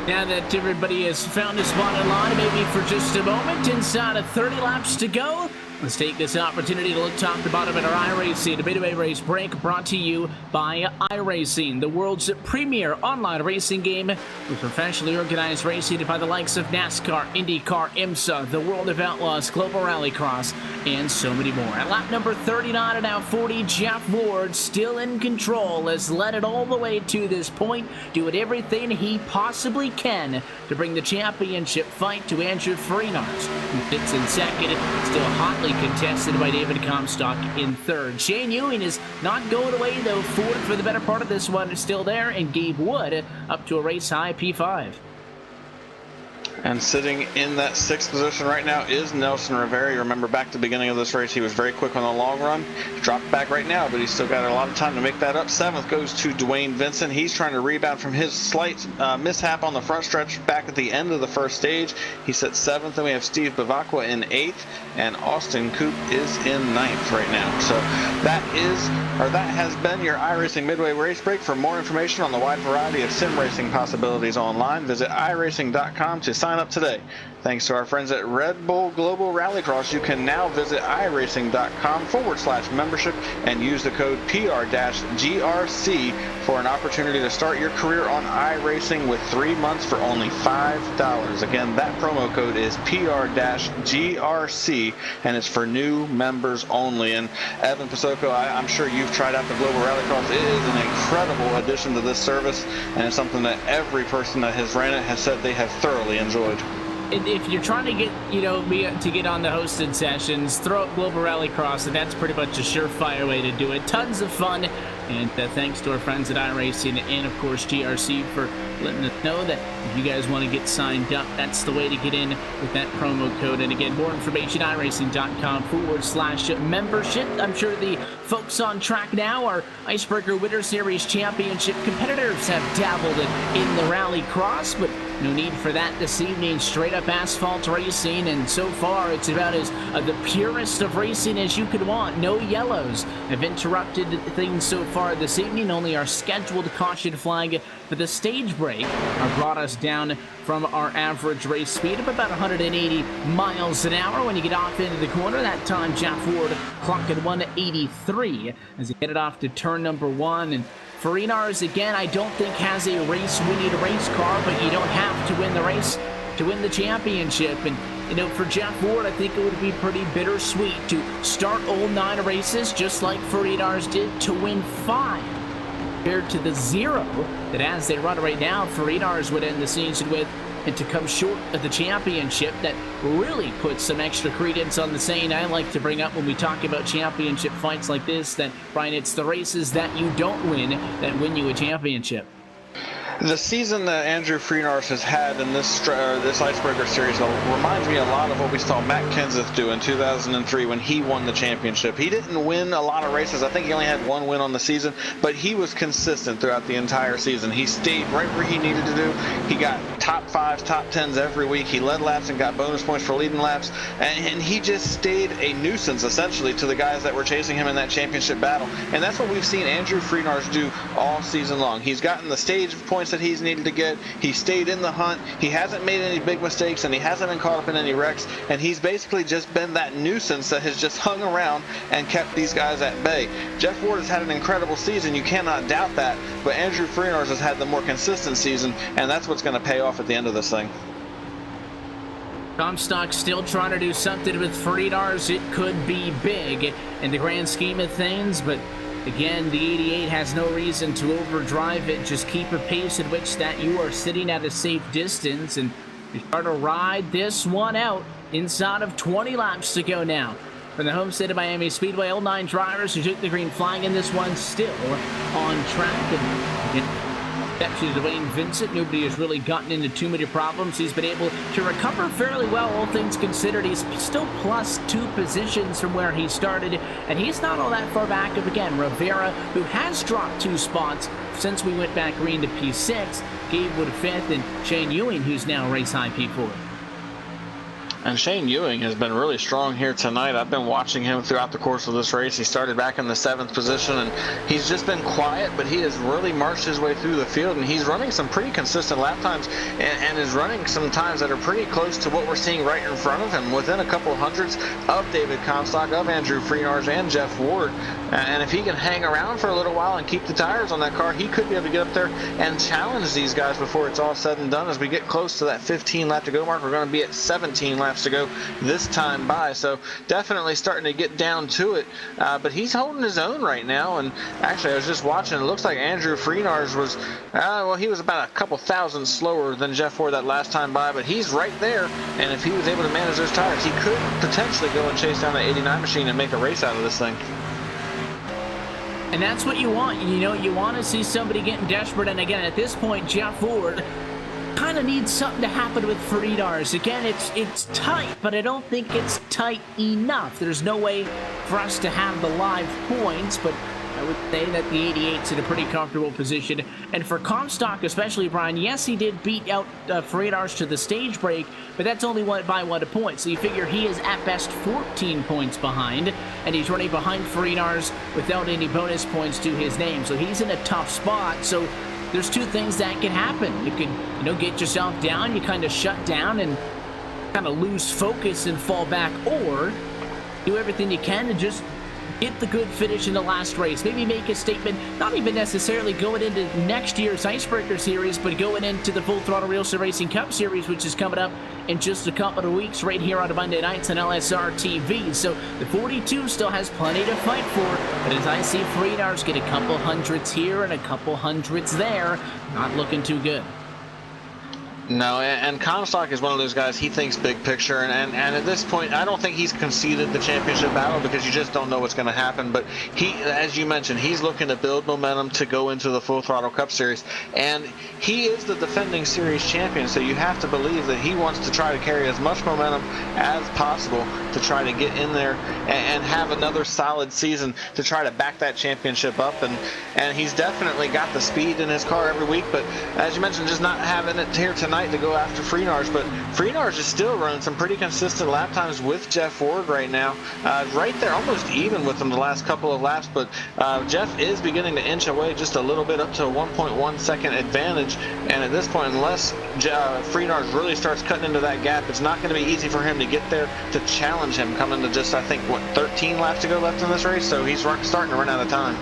A: Now that everybody has found a spot in line, maybe for just a moment, inside of 30 laps to go, let's take this opportunity to look top to bottom at our iRacing, the Midway Race Break, brought to you by iRacing, the world's premier online racing game with professionally organized racing by the likes of NASCAR, IndyCar, IMSA, the World of Outlaws, Global Rallycross, and so many more. At lap number 39 and now 40, Jeff Ward still in control, has led it all the way to this point, doing everything he possibly can to bring the championship fight to Andrew Freenars, who sits in second, still hotly contested by David Comstock in third. Shane Ewing is not going away, though. Ford for the better part of this one is still there, and Gabe Wood up to a race high P5.
B: And sitting in that 6th position right now is Nelson Rivera. You remember back at the beginning of this race, he was very quick on the long run. Dropped back right now, but he's still got a lot of time to make that up. 7th goes to Dwayne Vincent. He's trying to rebound from his slight mishap on the front stretch back at the end of the first stage. He sits 7th, and we have Steve Bavacqua in 8th, and Austin Coop is in 9th right now. So that has been your iRacing Midway Race Break. For more information on the wide variety of sim racing possibilities online, visit iracing.com to sign up today. Thanks to our friends at Red Bull Global Rallycross, you can now visit iracing.com/membership and use the code PR-GRC for an opportunity to start your career on iRacing with 3 months for only $5. Again, that promo code is PR-GRC, and it's for new members only. And Evan Pasoko, I'm sure you've tried out the Global Rallycross. It is an incredible addition to this service, and it's something that every person that has ran it has said they have thoroughly enjoyed.
A: If you're trying to get, to get on the hosted sessions, throw up Global Rallycross, and that's pretty much a surefire way to do it. Tons of fun, and thanks to our friends at iRacing and, of course, GRC for letting us know that if you guys want to get signed up, that's the way to get in with that promo code. And again, more information, iracing.com/membership. I'm sure the folks on track now, our Icebreaker Winter Series Championship competitors, have dabbled in the Rallycross, but no need for that this evening. Straight up asphalt racing, and so far it's about as the purest of racing as you could want. No yellows have interrupted things so far this evening. Only our scheduled caution flag for the stage break brought us down from our average race speed of about 180 miles an hour when you get off into the corner. That time Jeff Ward clocked at 183 as he headed off to turn number 1. And Freenars, again, I don't think has a race-winning race car, but you don't have to win the race to win the championship. And, for Jeff Ward, I think it would be pretty bittersweet to start all 9 races just like Freenars did, to win 5 compared to the 0 that as they run right now, Freenars would end the season with, and to come short of the championship. That really puts some extra credence on the saying I like to bring up when we talk about championship fights like this, that, Brian, it's the races that you don't win that win you a championship.
B: The season that Andrew Freenars has had in this Icebreaker series reminds me a lot of what we saw Matt Kenseth do in 2003 when he won the championship. He didn't win a lot of races. I think he only had one win on the season, but he was consistent throughout the entire season. He stayed right where he needed to do. He got top 5s, top 10s every week. He led laps and got bonus points for leading laps, and he just stayed a nuisance essentially to the guys that were chasing him in that championship battle. And that's what we've seen Andrew Freenars do all season long. He's gotten the stage points that he's needed to get. He stayed in the hunt. He hasn't made any big mistakes, and he hasn't been caught up in any wrecks, and he's basically just been that nuisance that has just hung around and kept these guys at bay. Jeff Ward has had an incredible season, you cannot doubt that, but Andrew Freenars has had the more consistent season, and that's what's going to pay off at the end of this thing.
A: Comstock still trying to do something with Freenars. It could be big in the grand scheme of things, but again, the 88 has no reason to overdrive it. Just keep a pace at which that you are sitting at a safe distance, and you start to ride this one out inside of 20 laps to go now. From the Homestead of Miami Speedway, all 9 drivers who took the green flag in this one still on track. And exception to Dwayne Vincent, nobody has really gotten into too many problems. He's been able to recover fairly well, all things considered. He's still plus 2 positions from where he started, and he's not all that far back. Of again, Rivera, who has dropped 2 spots since we went back green to P6, Gabe Wood 5th, and Shane Ewing, who's now race high P4.
B: And Shane Ewing has been really strong here tonight. I've been watching him throughout the course of this race. He started back in the 7th position, and he's just been quiet, but he has really marched his way through the field, and he's running some pretty consistent lap times and is running some times that are pretty close to what we're seeing right in front of him, within a couple hundreds of David Comstock, of Andrew Freenars, and Jeff Ward. And if he can hang around for a little while and keep the tires on that car, he could be able to get up there and challenge these guys before it's all said and done. As we get close to that 15 lap to go mark, we're going to be at 17 laps to go this time by, so definitely starting to get down to it, but he's holding his own right now. And actually, I was just watching, it looks like Andrew Freenars was well, he was about a couple thousand slower than Jeff Ward that last time by, but he's right there, and if he was able to manage those tires, he could potentially go and chase down the 89 machine and make a race out of this thing.
A: And that's what you want. You know, you want to see somebody getting desperate, and again, at this point, Jeff Ward kind of needs something to happen with Freenars. Again, it's tight, but I don't think it's tight enough. There's no way for us to have the live points, but I would say that the 88's in a pretty comfortable position. And for Comstock especially, Brian, yes, he did beat out Freenars to the stage break, but that's only by 1 point. So you figure he is at best 14 points behind, and he's running behind Freenars without any bonus points to his name. So he's in a tough spot. So there's 2 things that can happen. You can, get yourself down, you kind of shut down and kind of lose focus and fall back, or do everything you can to just get the good finish in the last race. Maybe make a statement, not even necessarily going into next year's Icebreaker series, but going into the Full Throttle Real Estate Racing Cup series, which is coming up in just a couple of weeks right here on Monday nights on LSRTV. So the 42 still has plenty to fight for, but as I see Freenars get a couple hundreds here and a couple hundreds there, not looking too good.
B: No, and Comstock is one of those guys, he thinks big picture, and at this point, I don't think he's conceded the championship battle because you just don't know what's going to happen, but he, as you mentioned, he's looking to build momentum to go into the Full Throttle Cup Series, and he is the defending series champion, so you have to believe that he wants to try to carry as much momentum as possible to try to get in there and have another solid season to try to back that championship up, and he's definitely got the speed in his car every week, but as you mentioned, just not having it here tonight to go after Freenars, but Freenars is still running some pretty consistent lap times with Jeff Ward right now, right there, almost even with him the last couple of laps, but Jeff is beginning to inch away just a little bit up to a 1.1 second advantage, and at this point, unless Freenars really starts cutting into that gap, it's not going to be easy for him to get there to challenge him coming to just, I think, 13 laps to go left in this race, so he's starting to run out of time.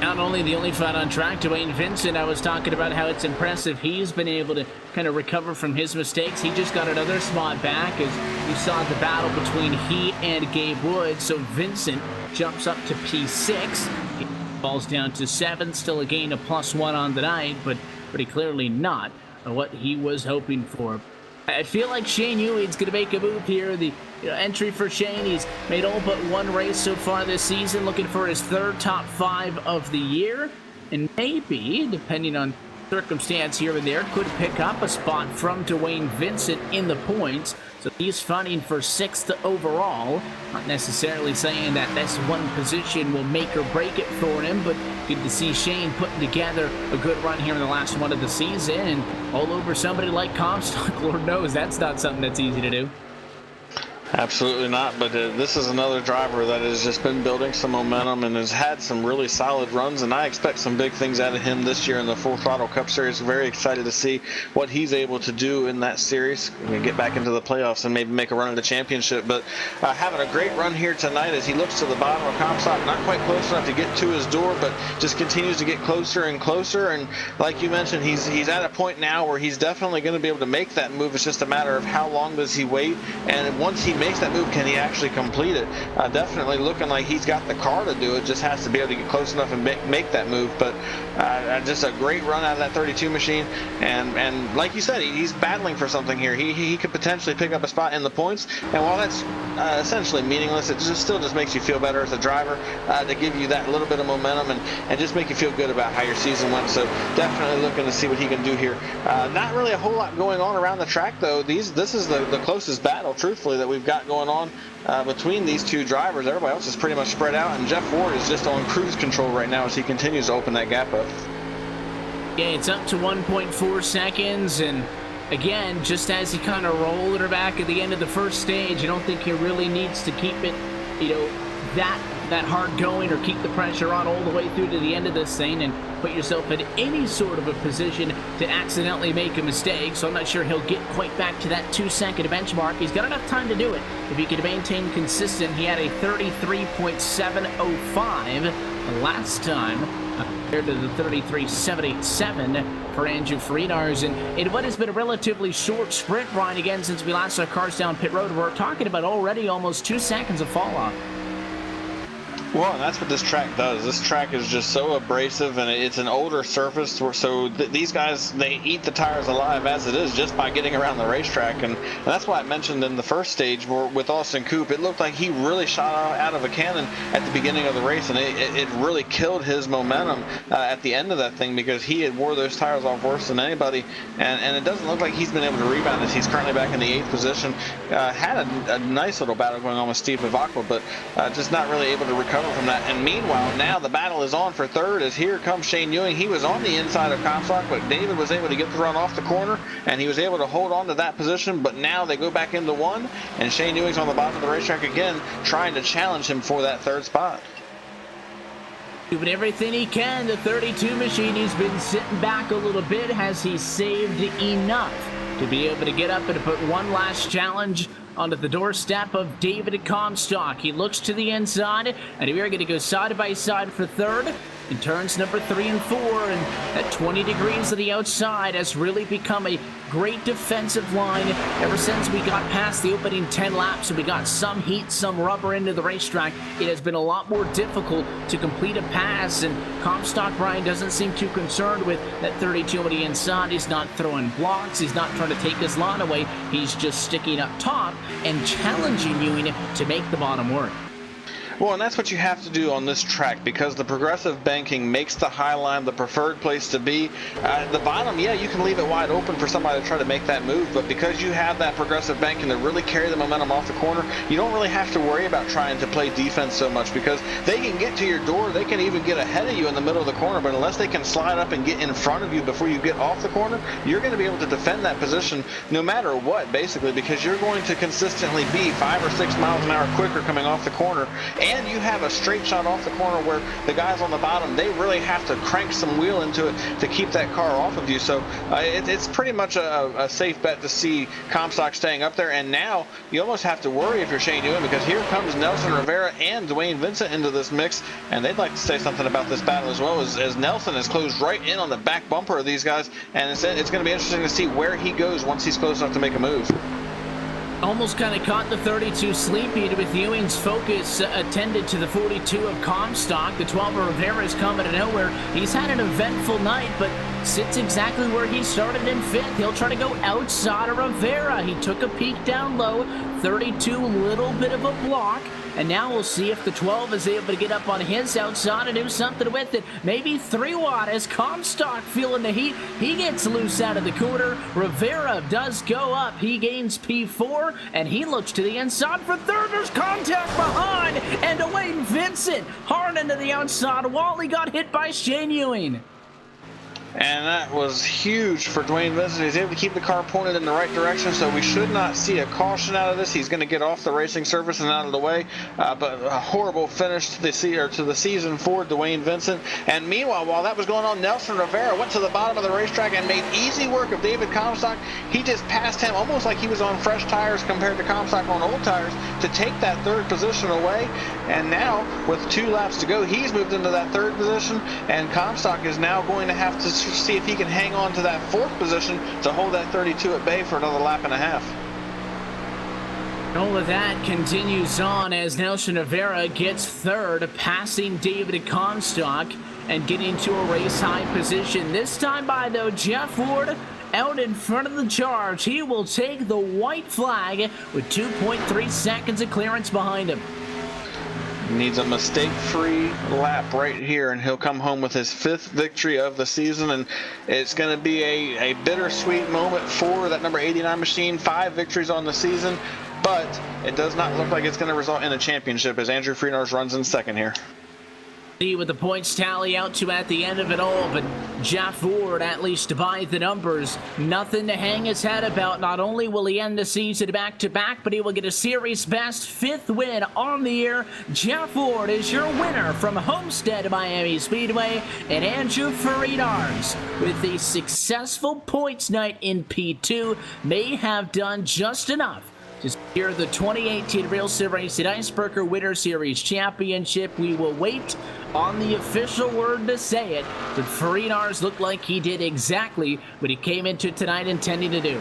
A: Not only the only fight on track, Dwayne Vincent, I was talking about how it's impressive he's been able to kind of recover from his mistakes. He just got another spot back as you saw the battle between he and Gabe Wood. So Vincent jumps up to P6. He falls down to 7, still a gain of +1 on the night, but pretty clearly not what he was hoping for. I feel like Shane Ewing's going to make a move here. The entry for Shane, he's made all but 1 race so far this season, looking for his 3rd top 5 of the year. And maybe, depending on circumstance here and there could pick up a spot from Dwayne Vincent in the points. So he's fighting for 6th overall. Not necessarily saying that this one position will make or break it for him, but good to see Shane putting together a good run here in the last one of the season. And all over somebody like Comstock, Lord knows that's not something that's easy to do.
B: Absolutely not, but this is another driver that has just been building some momentum and has had some really solid runs, and I expect some big things out of him this year in the Full Throttle Cup Series. Very excited to see what he's able to do in that series and get back into the playoffs and maybe make a run at the championship. But having a great run here tonight as he looks to the bottom of Comstock, not quite close enough to get to his door, but just continues to get closer and closer. And like you mentioned, he's at a point now where he's definitely going to be able to make that move. It's just a matter of how long does he wait, and once he makes that move, can he actually complete it? Definitely looking like he's got the car to do it, just has to be able to get close enough and make that move. But just a great run out of that 32 machine, and like you said, he's battling for something here. He could potentially pick up a spot in the points, and while that's essentially meaningless, it still just makes you feel better as a driver to give you that little bit of momentum and just make you feel good about how your season went. So definitely looking to see what he can do here. Not really a whole lot going on around the track though. This is the closest battle, truthfully, that we've got going on between these two drivers. Everybody else is pretty much spread out, and Jeff Ward is just on cruise control right now as he continues to open that gap up.
A: Yeah, it's up to 1.4 seconds, and again, just as he kind of rolled her back at the end of the first stage, I don't think he really needs to keep it, that hard going or keep the pressure on all the way through to the end of this thing and put yourself in any sort of a position to accidentally make a mistake. So I'm not sure he'll get quite back to that 2-second benchmark. He's got enough time to do it. If he could maintain consistent, he had a 33.705 last time compared to the 33.787 for Andrew Friedars. And in what has been a relatively short sprint ride again since we last saw cars down pit road, we're talking about already almost 2 seconds of fall off.
B: Well, and that's what this track does. This track is just so abrasive, and it's an older surface, so these guys, they eat the tires alive as it is just by getting around the racetrack. And that's why I mentioned in the first stage with Austin Coop, it looked like he really shot out of a cannon at the beginning of the race, and it really killed his momentum at the end of that thing, because he had wore those tires off worse than anybody, and it doesn't look like he's been able to rebound as he's currently back in the 8th position. Had a nice little battle going on with Steve Vivacqua, but just not really able to recover from that. And meanwhile, now the battle is on for 3rd as here comes Shane Ewing. He was on the inside of Comstock, but David was able to get the run off the corner, and he was able to hold on to that position. But now they go back into 1, and Shane Ewing's on the bottom of the racetrack again, trying to challenge him for that 3rd spot.
A: Doing everything he can. The 32 machine, he's been sitting back a little bit. Has he saved enough to be able to get up and to put one last challenge onto the doorstep of David Comstock? He looks to the inside, and we are going to go side by side for 3rd in turns number 3 and 4, and at 20 degrees to the outside has really become a great defensive line ever since we got past the opening 10 laps and we got some heat, some rubber into the racetrack. It has been a lot more difficult to complete a pass, and Comstock, Brian, doesn't seem too concerned with that 32 on the inside. He's not throwing blocks. He's not trying to take his line away. He's just sticking up top and challenging Ewing to make the bottom work.
B: Well, and that's what you have to do on this track, because the progressive banking makes the high line the preferred place to be. The bottom, yeah, you can leave it wide open for somebody to try to make that move, but because you have that progressive banking to really carry the momentum off the corner, you don't really have to worry about trying to play defense so much, because they can get to your door, they can even get ahead of you in the middle of the corner, but unless they can slide up and get in front of you before you get off the corner, you're going to be able to defend that position no matter what, basically, because you're going to consistently be 5 or 6 miles an hour quicker coming off the corner. And you have a straight shot off the corner where the guys on the bottom, they really have to crank some wheel into it to keep that car off of you. So it's pretty much a safe bet to see Comstock staying up there. And now you almost have to worry if you're Shane Ewing, because here comes Nelson Rivera and Dwayne Vincent into this mix, and they'd like to say something about this battle as well, as Nelson has closed right in on the back bumper of these guys, and it's going to be interesting to see where he goes once he's close enough to make a move.
A: Almost kind of caught the 32 sleepy with Ewing's focus attended to the 42 of Comstock. The 12 of Rivera is coming to nowhere. He's had an eventful night, but sits exactly where he started in 5th. He'll try to go outside of Rivera. He took a peek down low. 32, little bit of a block. and now we'll see if the 12 is able to get up on his outside and do something with it. Maybe 3 wide as Comstock feeling the heat. He gets loose out of the corner. Rivera does go up. He gains P4, and he looks to the inside for third. There's contact behind, and Dwayne Vincent hard into the outside wall. He got hit by Shane Ewing.
B: And that was huge for Dwayne Vincent. He's able to keep the car pointed in the right direction, so we should not see a caution out of this. He's going to get off the racing surface and out of the way, but a horrible finish to the season for Dwayne Vincent. And meanwhile, while that was going on, Nelson Rivera went to the bottom of the racetrack and made easy work of David Comstock. He just passed him almost like he was on fresh tires compared to Comstock on old tires to take that third position away. And now, with 2 laps to go, he's moved into that third position, and Comstock is now going to have to see if he can hang on to that 4th position to hold that 32 at bay for another lap and a half.
A: All of that continues on as Nelson Rivera gets 3rd, passing David Comstock and getting to a race high position. This time by, though, Jeff Ward out in front of the charge. He will take the white flag with 2.3 seconds of clearance behind him.
B: Needs a mistake-free lap right here, and he'll come home with his 5th victory of the season, and it's going to be a bittersweet moment for that number 89 machine. 5 victories on the season, but it does not look like it's going to result in a championship as Andrew Freenars runs in 2nd here.
A: See what the points tally out to at the end of it all, but Jeff Ward, at least by the numbers, nothing to hang his head about. Not only will he end the season back-to-back, but he will get a series best 5th win on the year. Jeff Ward is your winner from Homestead Miami Speedway, and Andrew Freenars, with a successful points night in P2, may have done just enough to secure the 2018 Real Sim Racing Icebreaker Winter Series Championship. We will wait on the official word to say it, but Freenars looked like he did exactly what he came into tonight intending to do.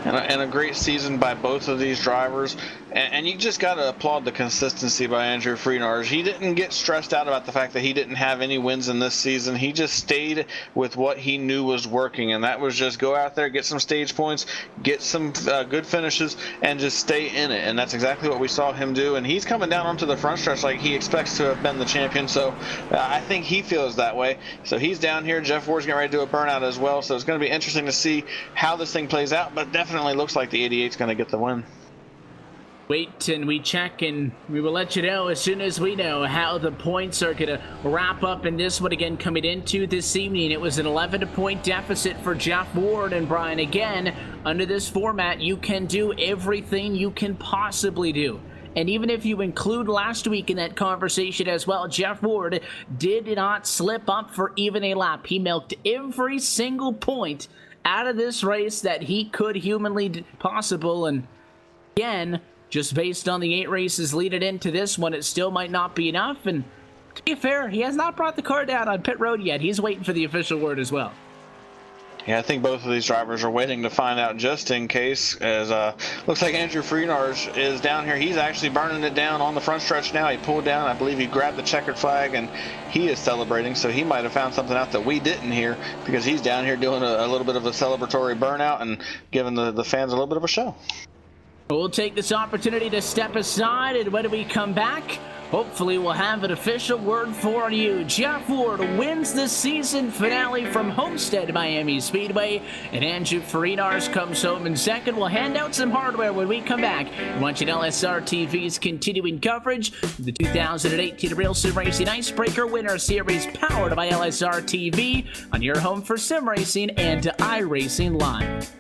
B: And a great season by both of these drivers. And you just got to applaud the consistency by Andrew Freenars. He didn't get stressed out about the fact that he didn't have any wins in this season. He just stayed with what he knew was working, and that was just go out there, get some stage points, get some good finishes, and just stay in it. And that's exactly what we saw him do. And he's coming down onto the front stretch like he expects to have been the champion. So I think he feels that way. So he's down here. Jeff Ward's getting ready to do a burnout as well. So it's going to be interesting to see how this thing plays out, but definitely looks like the 88's going to get the win.
A: Wait and we check, and we will let you know as soon as we know how the points are going to wrap up in this one. Again, coming into this evening, it was an 11-point deficit for Jeff Ward. And Brian, again, under this format, you can do everything you can possibly do. And even if you include last week in that conversation as well, Jeff Ward did not slip up for even a lap. He milked every single point out of this race that he could humanly possible. And again, just based on the 8 races leading into this one, it still might not be enough. And to be fair, he has not brought the car down on pit road yet. He's waiting for the official word as well.
B: Yeah, I think both of these drivers are waiting to find out just in case, as looks like Andrew Freenars is down here. He's actually burning it down on the front stretch now. He pulled down, I believe he grabbed the checkered flag, and he is celebrating. So he might have found something out that we didn't hear, because he's down here doing a little bit of a celebratory burnout and giving the fans a little bit of a show.
A: We'll take this opportunity to step aside, and when we come back, hopefully we'll have an official word for you. Jeff Ward wins the season finale from Homestead Miami Speedway, and Andrew Freenars comes home in second. We'll hand out some hardware when we come back. You're watching LSRTV's continuing coverage of the 2018 Real Sim Racing Icebreaker Winter Series, powered by LSRTV, on your home for sim racing and iRacing Live.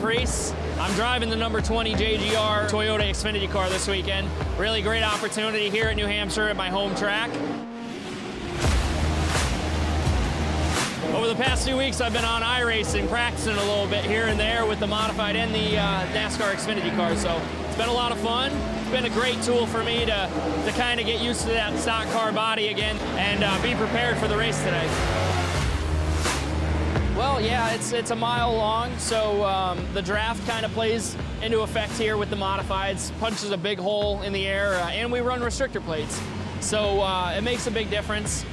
C: Preece. I'm driving the number 20 JGR Toyota Xfinity car this weekend. Really great opportunity here at New Hampshire at my home track. Over the past few weeks, I've been on iRacing, practicing a little bit here and there with the modified and the NASCAR Xfinity car, so it's been a lot of fun. It's been a great tool for me to kind of get used to that stock car body again and be prepared for the race today. Well, yeah, it's a mile long, so the draft kind of plays into effect here with the modifieds, punches a big hole in the air, and we run restrictor plates. So it makes a big difference.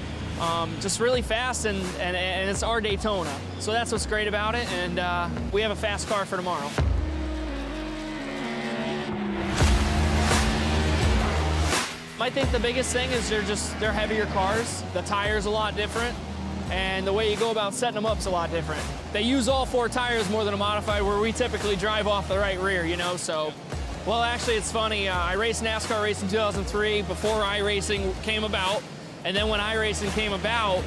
C: Just really fast, and it's our Daytona. So that's what's great about it, and we have a fast car for tomorrow. I think the biggest thing is they're heavier cars. The tire's a lot different, and the way you go about setting them up is a lot different. They use all 4 tires more than a modified, where we typically drive off the right rear, you know, so. Well, actually, it's funny. I raced NASCAR race in 2003 before iRacing came about. And then when iRacing came about,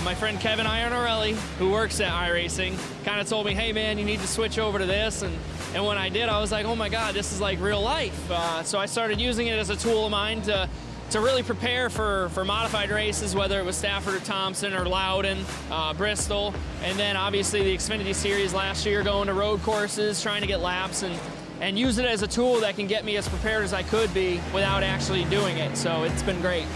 C: my friend Kevin Iannarelli, who works at iRacing, kind of told me, hey man, you need to switch over to this. And when I did, I was like, oh my God, this is like real life. So I started using it as a tool of mine to really prepare for modified races, whether it was Stafford or Thompson or Loudon, Bristol. And then obviously the Xfinity Series last year, going to road courses, trying to get laps, and use it as a tool that can get me as prepared as I could be without actually doing it. So it's been great.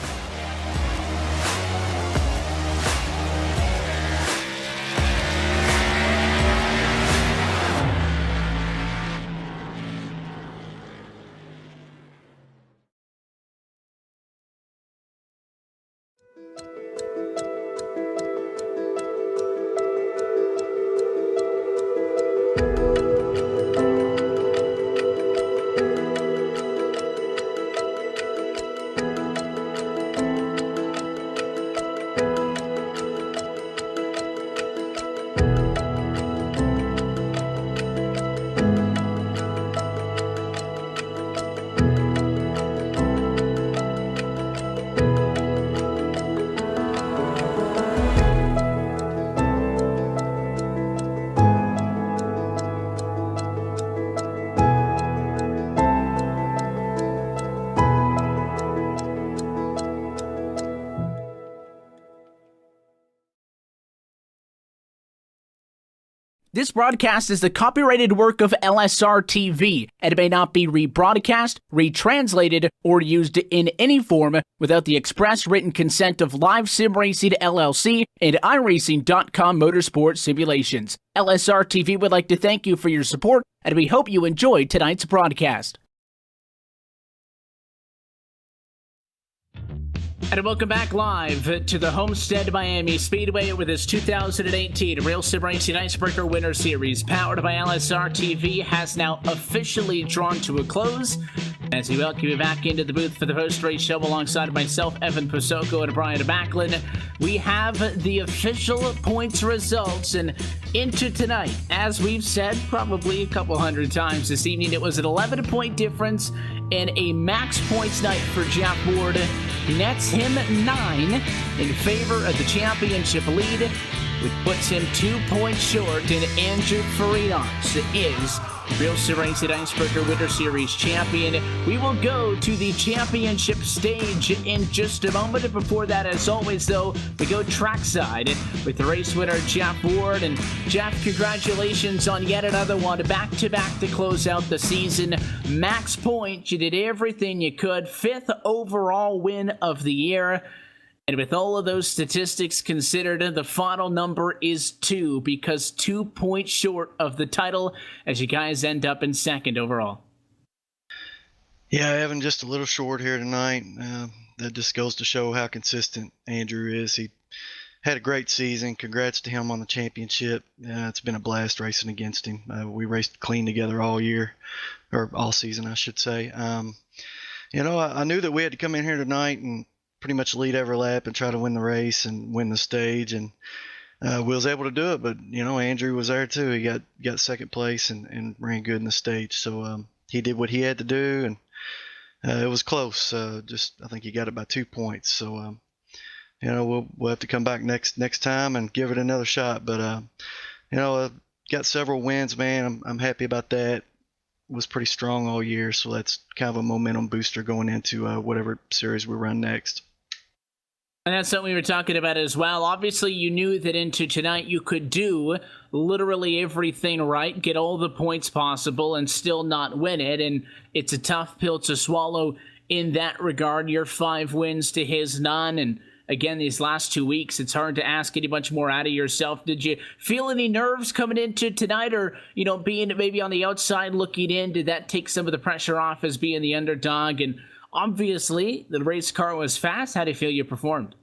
A: This broadcast is the copyrighted work of LSRTV, and it may not be rebroadcast, retranslated, or used in any form without the express written consent of Live Sim Racing LLC and iRacing.com Motorsport Simulations. LSRTV would like to thank you for your support, and we hope you enjoyed tonight's broadcast. And welcome back live to the Homestead Miami Speedway with this 2018 Real Sim Racing Icebreaker Winter Series, powered by LSRTV, has now officially drawn to a close. As we welcome you back into the booth for the post-race show alongside myself, Evan Pasoko, and Brian Backlund, we have the official points results. And into tonight, as we've said probably a couple hundred times this evening, it was an 11-point difference and a max points night for Jeff Ward. Nets him 9 in favor of the championship lead, which puts him 2 points short, and Andrew Farinas is Real Sim Racing Icebreaker Winter Series champion. We will go to the championship stage in just a moment. And before that, as always, though, we go trackside with the race winner, Jeff Ward. And Jeff, congratulations on yet another one, back-to-back to close out the season. Max points, you did everything you could. 5th overall win of the year. And with all of those statistics considered, the final number is 2, because 2 points short of the title as you guys end up in 2nd overall.
D: Yeah, Evan, just a little short here tonight. That just goes to show how consistent Andrew is. He had a great season. Congrats to him on the championship. It's been a blast racing against him. We raced clean together all year, or all season, I should say. I knew that we had to come in here tonight and pretty much lead every lap and try to win the race and win the stage, and we was able to do it. But Andrew was there too. He got 2nd place and ran good in the stage, so he did what he had to do, and it was close. I think he got it by 2 points, so we'll have to come back next time and give it another shot. But got several wins, man. I'm happy about that. Was pretty strong all year, so that's kind of a momentum booster going into whatever series we run next.
A: And that's something we were talking about as well. Obviously, you knew that into tonight you could do literally everything right, get all the points possible, and still not win it. And it's a tough pill to swallow in that regard. Your 5 wins to his none. And again, these last 2 weeks, it's hard to ask any much more out of yourself. Did you feel any nerves coming into tonight, or, being maybe on the outside looking in, did that take some of the pressure off as being the underdog? And obviously, the race car was fast. How do you feel you performed?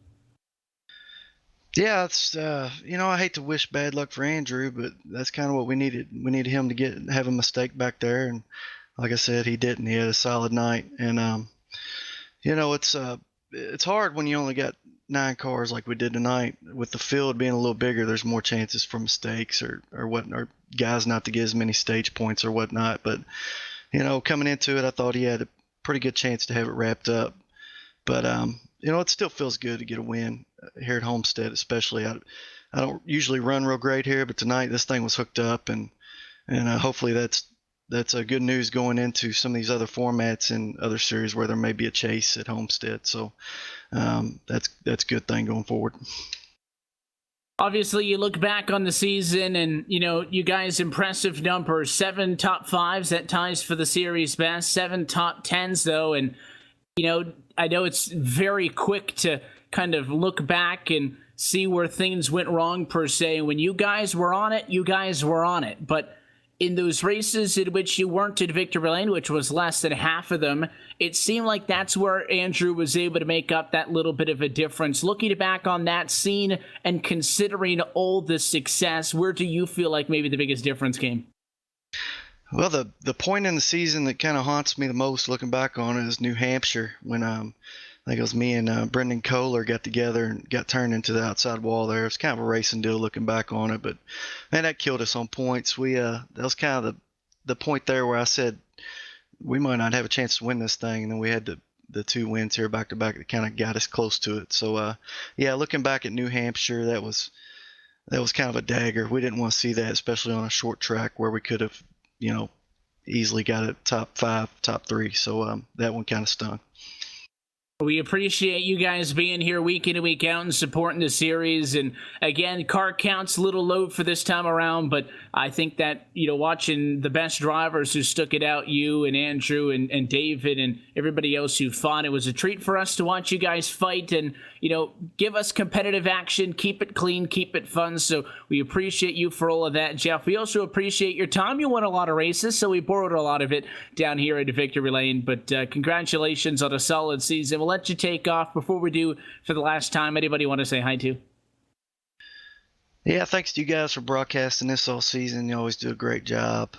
D: Yeah, it's I hate to wish bad luck for Andrew, but that's kind of what we needed. We needed him to have a mistake back there, and like I said, he didn't. He had a solid night, and it's hard when you only got 9 cars like we did tonight. With the field being a little bigger, there's more chances for mistakes or guys not to get as many stage points or whatnot. But coming into it, I thought he had a pretty good chance to have it wrapped up. But it still feels good to get a win here at Homestead, especially. I don't usually run real great here, but tonight this thing was hooked up, and hopefully that's a good news going into some of these other formats and other series where there may be a chase at Homestead. So that's a good thing going forward.
A: Obviously, you look back on the season and, you guys, impressive numbers. 7 top 5s, that ties for the series best. 7 top 10s, though. And, I know it's very quick to kind of look back and see where things went wrong, per se. When you guys were on it, you guys were on it. But in those races in which you weren't at Victory Lane, which was less than half of them, it seemed like that's where Andrew was able to make up that little bit of a difference. Looking back on that scene and considering all the success, where do you feel like maybe the biggest difference came?
D: Well, the point in the season that kind of haunts me the most looking back on it is New Hampshire, when I think it was me and Brendan Kohler got together and got turned into the outside wall there. It was kind of a racing deal looking back on it, but man, that killed us on points. That was kind of the point there where I said we might not have a chance to win this thing, and then we had the 2 wins here back to back that kind of got us close to it. So looking back at New Hampshire, that was kind of a dagger. We didn't want to see that, especially on a short track where we could have easily got it top 5, top 3. So that one kind of stung.
A: We appreciate you guys being here week in and week out and supporting the series. And again, car count's a little low for this time around, but I think that, watching the best drivers who stuck it out, you and Andrew and David and everybody else who fought, it was a treat for us to watch you guys fight and, give us competitive action, keep it clean, keep it fun. So we appreciate you for all of that, Jeff. We also appreciate your time. You won a lot of races, so we borrowed a lot of it down here at Victory Lane. But congratulations on a solid season. We'll let you take off. Before we do, for the last time, anybody want to say hi to?
D: Yeah, thanks to you guys for broadcasting this all season. You always do a great job.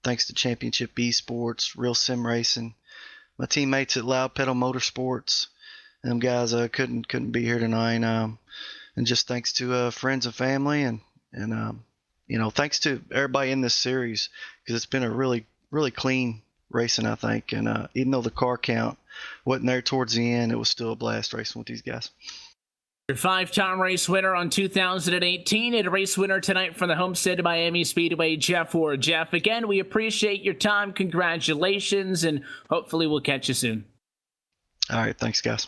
D: Thanks to Championship Esports, Real Sim Racing, my teammates at Loud Pedal Motorsports. Them guys couldn't be here tonight. And just thanks to friends and family, and thanks to everybody in this series, because it's been a really, really clean racing, I think. And even though the car count wasn't there towards the end, it was still a blast racing with these guys.
A: Your 5-time race winner on 2018 and a race winner tonight from the Homestead Miami Speedway, Jeff Ward. Jeff, again, we appreciate your time. Congratulations, and hopefully we'll catch you soon.
D: All right, thanks, guys.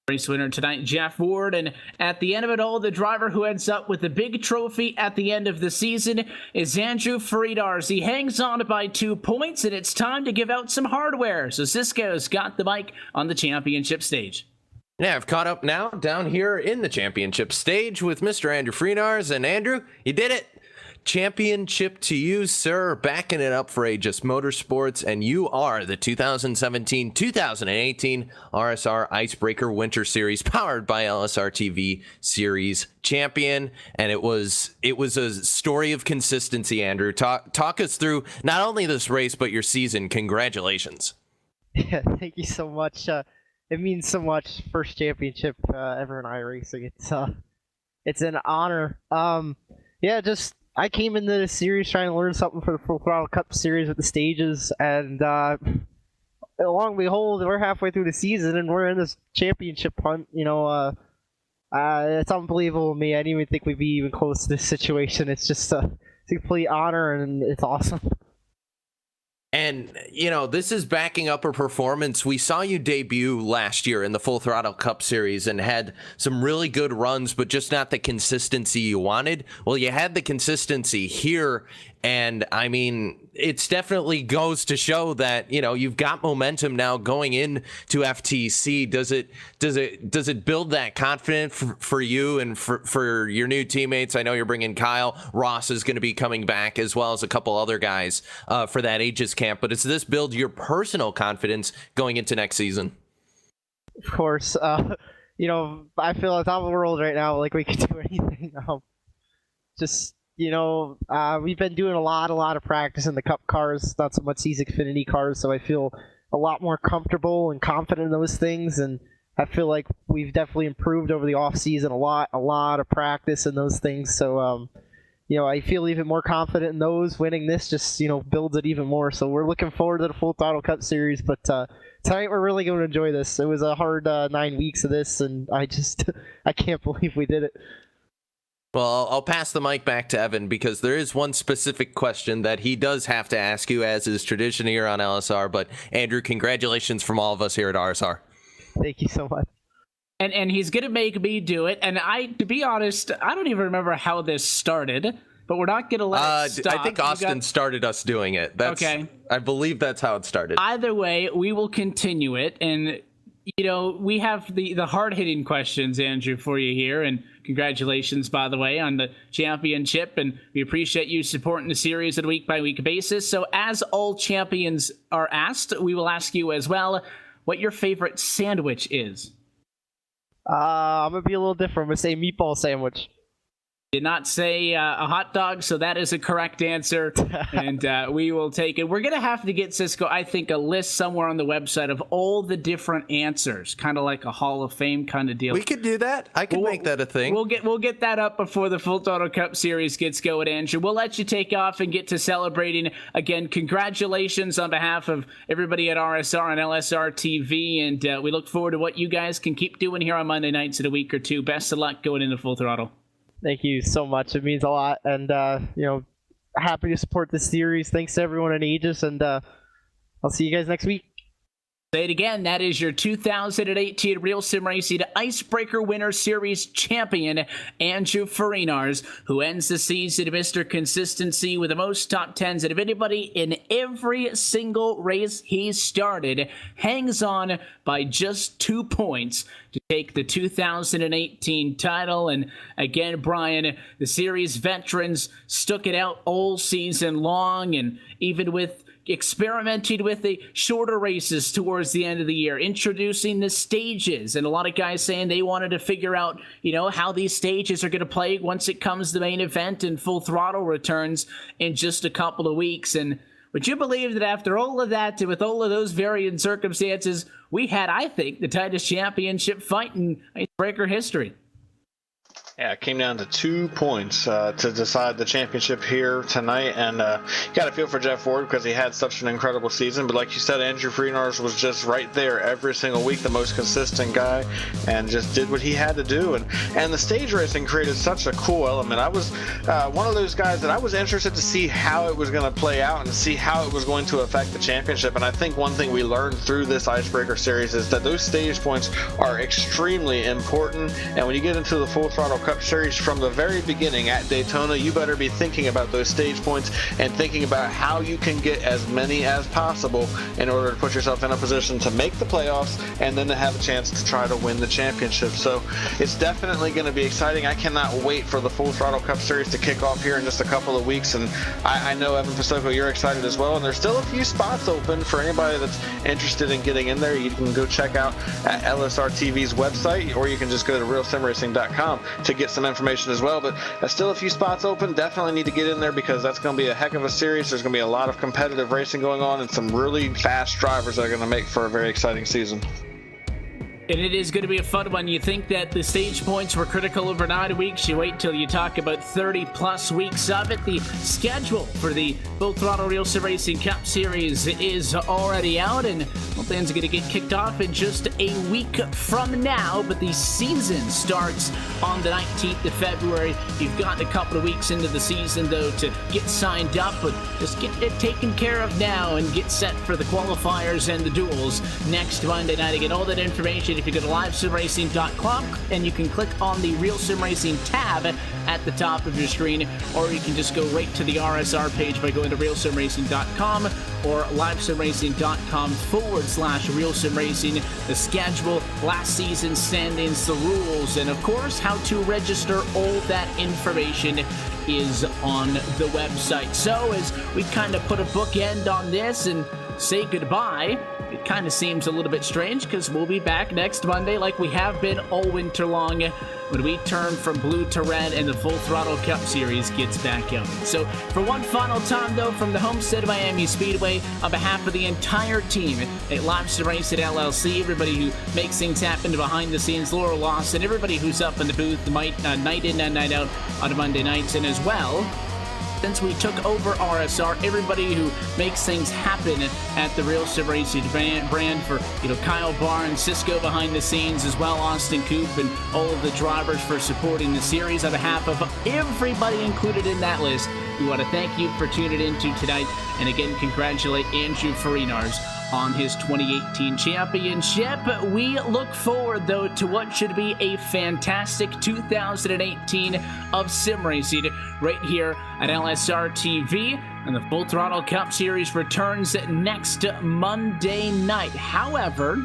A: Race winner tonight, Jeff Ward. And at the end of it all, the driver who ends up with the big trophy at the end of the season is Andrew Friedars. He hangs on by 2 points, and it's time to give out some hardware. So Cisco's got the mic on the championship stage.
E: Yeah, I've caught up now down here in the championship stage with Mr. Andrew Friedars. And Andrew, you did it. Championship to you, sir. Backing it up for Aegis Motorsports, and you are the 2017-2018 RSR Icebreaker Winter Series powered by LSRTV Series champion. And it was a story of consistency, Andrew. Talk us through not only this race but your season. Congratulations.
F: Yeah, thank you so much. It means so much. First championship ever in iRacing. It's an honor. I came into the series trying to learn something for the Full Throttle Cup series with the stages, and long and behold, we're halfway through the season and we're in this championship hunt. It's unbelievable to me. I didn't even think we'd be even close to this situation. It's just a complete honor, and it's awesome.
E: And, you know, this is backing up a performance. We saw you debut last year in the Full Throttle Cup Series and had some really good runs, but just not the consistency you wanted. Well, you had the consistency here. And I mean, it's definitely goes to show that, you know, you've got momentum now going into FTC. Does it build that confidence for you and for your new teammates? I know you're bringing Kyle. Ross is going to be coming back, as well as a couple other guys for that Aegis camp. But does this build your personal confidence going into next season?
F: Of course. You know, I feel at top of the world right now, like we could do anything. We've been doing a lot of practice in the Cup cars, not so much these Xfinity cars, so I feel a lot more comfortable and confident in those things, and I feel like we've definitely improved over the off season a lot of practice in those things. So, I feel even more confident in those. Winning this just, builds it even more. So we're looking forward to the Full Throttle Cup Series, but tonight we're really going to enjoy this. It was a hard 9 weeks of this, and I can't believe we did it.
E: Well, I'll pass the mic back to Evan, because there is one specific question that he does have to ask you, as is tradition here on LSR. But Andrew, congratulations from all of us here at RSR.
F: Thank you so much.
A: And he's going to make me do it. And to be honest, I don't even remember how this started, but we're not going to let it stop.
E: I think Austin started us doing it. Okay. I believe that's how it started.
A: Either way, we will continue it. And, we have the hard-hitting questions, Andrew, for you here. And congratulations, by the way, on the championship. And we appreciate you supporting the series on a week-by-week basis. So as all champions are asked, we will ask you as well what your favorite sandwich is.
F: I'm going to be a little different. I'm going to say meatball sandwich.
A: Did not say a hot dog, so that is a correct answer, and we will take it. We're going to have to get Cisco, I think, a list somewhere on the website of all the different answers, kind of like a Hall of Fame kind of deal.
E: We could do that. I could make that a thing.
A: We'll get that up before the Full Throttle Cup Series gets going, Andrew. We'll let you take off and get to celebrating. Again, congratulations on behalf of everybody at RSR and LSRTV, and we look forward to what you guys can keep doing here on Monday nights in a week or two. Best of luck going into Full Throttle.
F: Thank you so much. It means a lot. And, happy to support this series. Thanks to everyone in Aegis, and I'll see you guys next week.
A: Say it again. That is your 2018 Real Sim Racing Icebreaker Winter Series champion, Andrew Farinars, who ends the season Mr. Consistency with the most top 10s out of anybody in every single race he started. Hangs on by just 2 points to take the 2018 title. And again, Brian, the series veterans stuck it out all season long, and even with experimenting with the shorter races towards the end of the year, introducing the stages, and a lot of guys saying they wanted to figure out, how these stages are going to play once it comes to the main event and Full Throttle returns in just a couple of weeks. And would you believe that after all of that, with all of those varying circumstances, we had, I think, the tightest championship fight in Icebreaker history?
B: Yeah, it came down to 2 points to decide the championship here tonight, and you got to feel for Jeff Ward because he had such an incredible season. But like you said, Andrew Farinars was just right there every single week, the most consistent guy, and just did what he had to do. And the stage racing created such a cool element. I was one of those guys that I was interested to see how it was going to play out and to see how it was going to affect the championship. And I think one thing we learned through this Icebreaker series is that those stage points are extremely important. And when you get into the Full Throttle Cup Series from the very beginning at Daytona, you better be thinking about those stage points and thinking about how you can get as many as possible in order to put yourself in a position to make the playoffs and then to have a chance to try to win the championship. So it's definitely going to be exciting. I cannot wait for the Full Throttle Cup Series to kick off here in just a couple of weeks, and I know, Evan Pasoko, you're excited as well, and there's still a few spots open for anybody that's interested in getting in there. You can go check out at LSRTV's website, or you can just go to realsimracing.com to get some information as well. But there's still a few spots open. Definitely need to get in there because that's going to be a heck of a series. There's going to be a lot of competitive racing going on and some really fast drivers that are going to make for a very exciting season.
A: And it is going to be a fun one. You think that the stage points were critical over 9 weeks. You wait till you talk about 30-plus weeks of it. The schedule for the Full Throttle Real Sim Racing Cup Series is already out, and well, things are going to get kicked off in just a week from now. But the season starts on the 19th of February. You've got a couple of weeks into the season, though, to get signed up, but just get it taken care of now and get set for the qualifiers and the duels next Monday night. Again, all that information, if you go to livesimracing.com, and you can click on the Real Sim Racing tab at the top of your screen, or you can just go right to the RSR page by going to realsimracing.com or livesimracing.com/Real Sim Racing. The schedule, last season's standings, the rules, and of course how to register. All that information is on the website. So as we kind of put a bookend on this and say goodbye, it kind of seems a little bit strange because we'll be back next Monday like we have been all winter long when we turn from blue to red and the Full Throttle Cup Series gets back out. So for one final time, though, from the Homestead Miami Speedway, on behalf of the entire team at Live Sim Racing LLC, everybody who makes things happen behind the scenes, Laura Lawson, everybody who's up in the booth night in and night out on Monday nights, and as well, since we took over RSR, everybody who makes things happen at the Real Sim Racing brand for, Kyle Barnes, Cisco behind the scenes, as well, Austin Coop, and all of the drivers for supporting the series. On behalf of everybody included in that list, we want to thank you for tuning in to tonight, and again, congratulate Andrew Farinas on his 2018 championship. We look forward, though, to what should be a fantastic 2018 of sim racing right here at LSR TV. And the Full Throttle Cup Series returns next Monday night. However,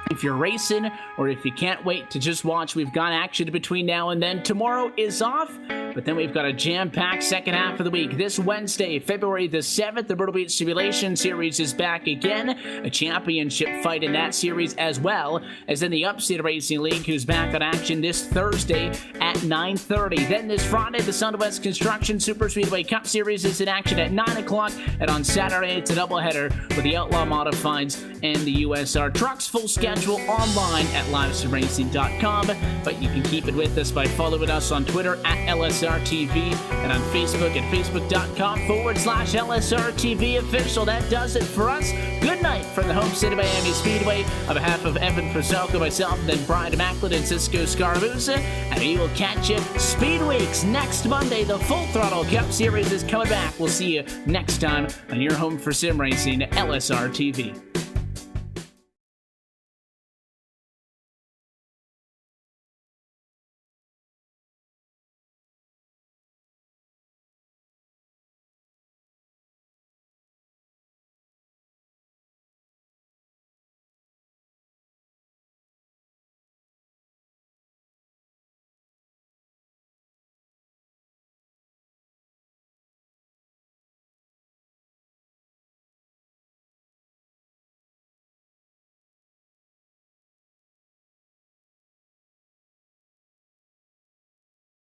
A: if you're racing or if you can't wait to just watch, we've got action between now and then. Tomorrow is off, but then we've got a jam-packed second half of the week. This Wednesday, February the 7th, the Myrtle Beach Simulation Series is back again. A championship fight in that series, as well as in the Upstate Racing League, who's back on action this Thursday at 9:30. Then this Friday, the Southwest Construction Super Speedway Cup Series is in action at 9 o'clock. And on Saturday, it's a doubleheader with the Outlaw Modifieds and the USR Trucks. Full schedule online at livesimracing.com, but you can keep it with us by following us on Twitter at LSRTV and on Facebook at facebook.com/LSRTV official. That does it for us. Good night from the Homestead Miami Speedway. On behalf of Evan Proselko, myself, and then Brian Macklin and Cisco Scaramuza, and we will catch you Speed Weeks next Monday. The Full Throttle Cup Series is coming back. We'll see you next time on your home for sim racing, LSRTV.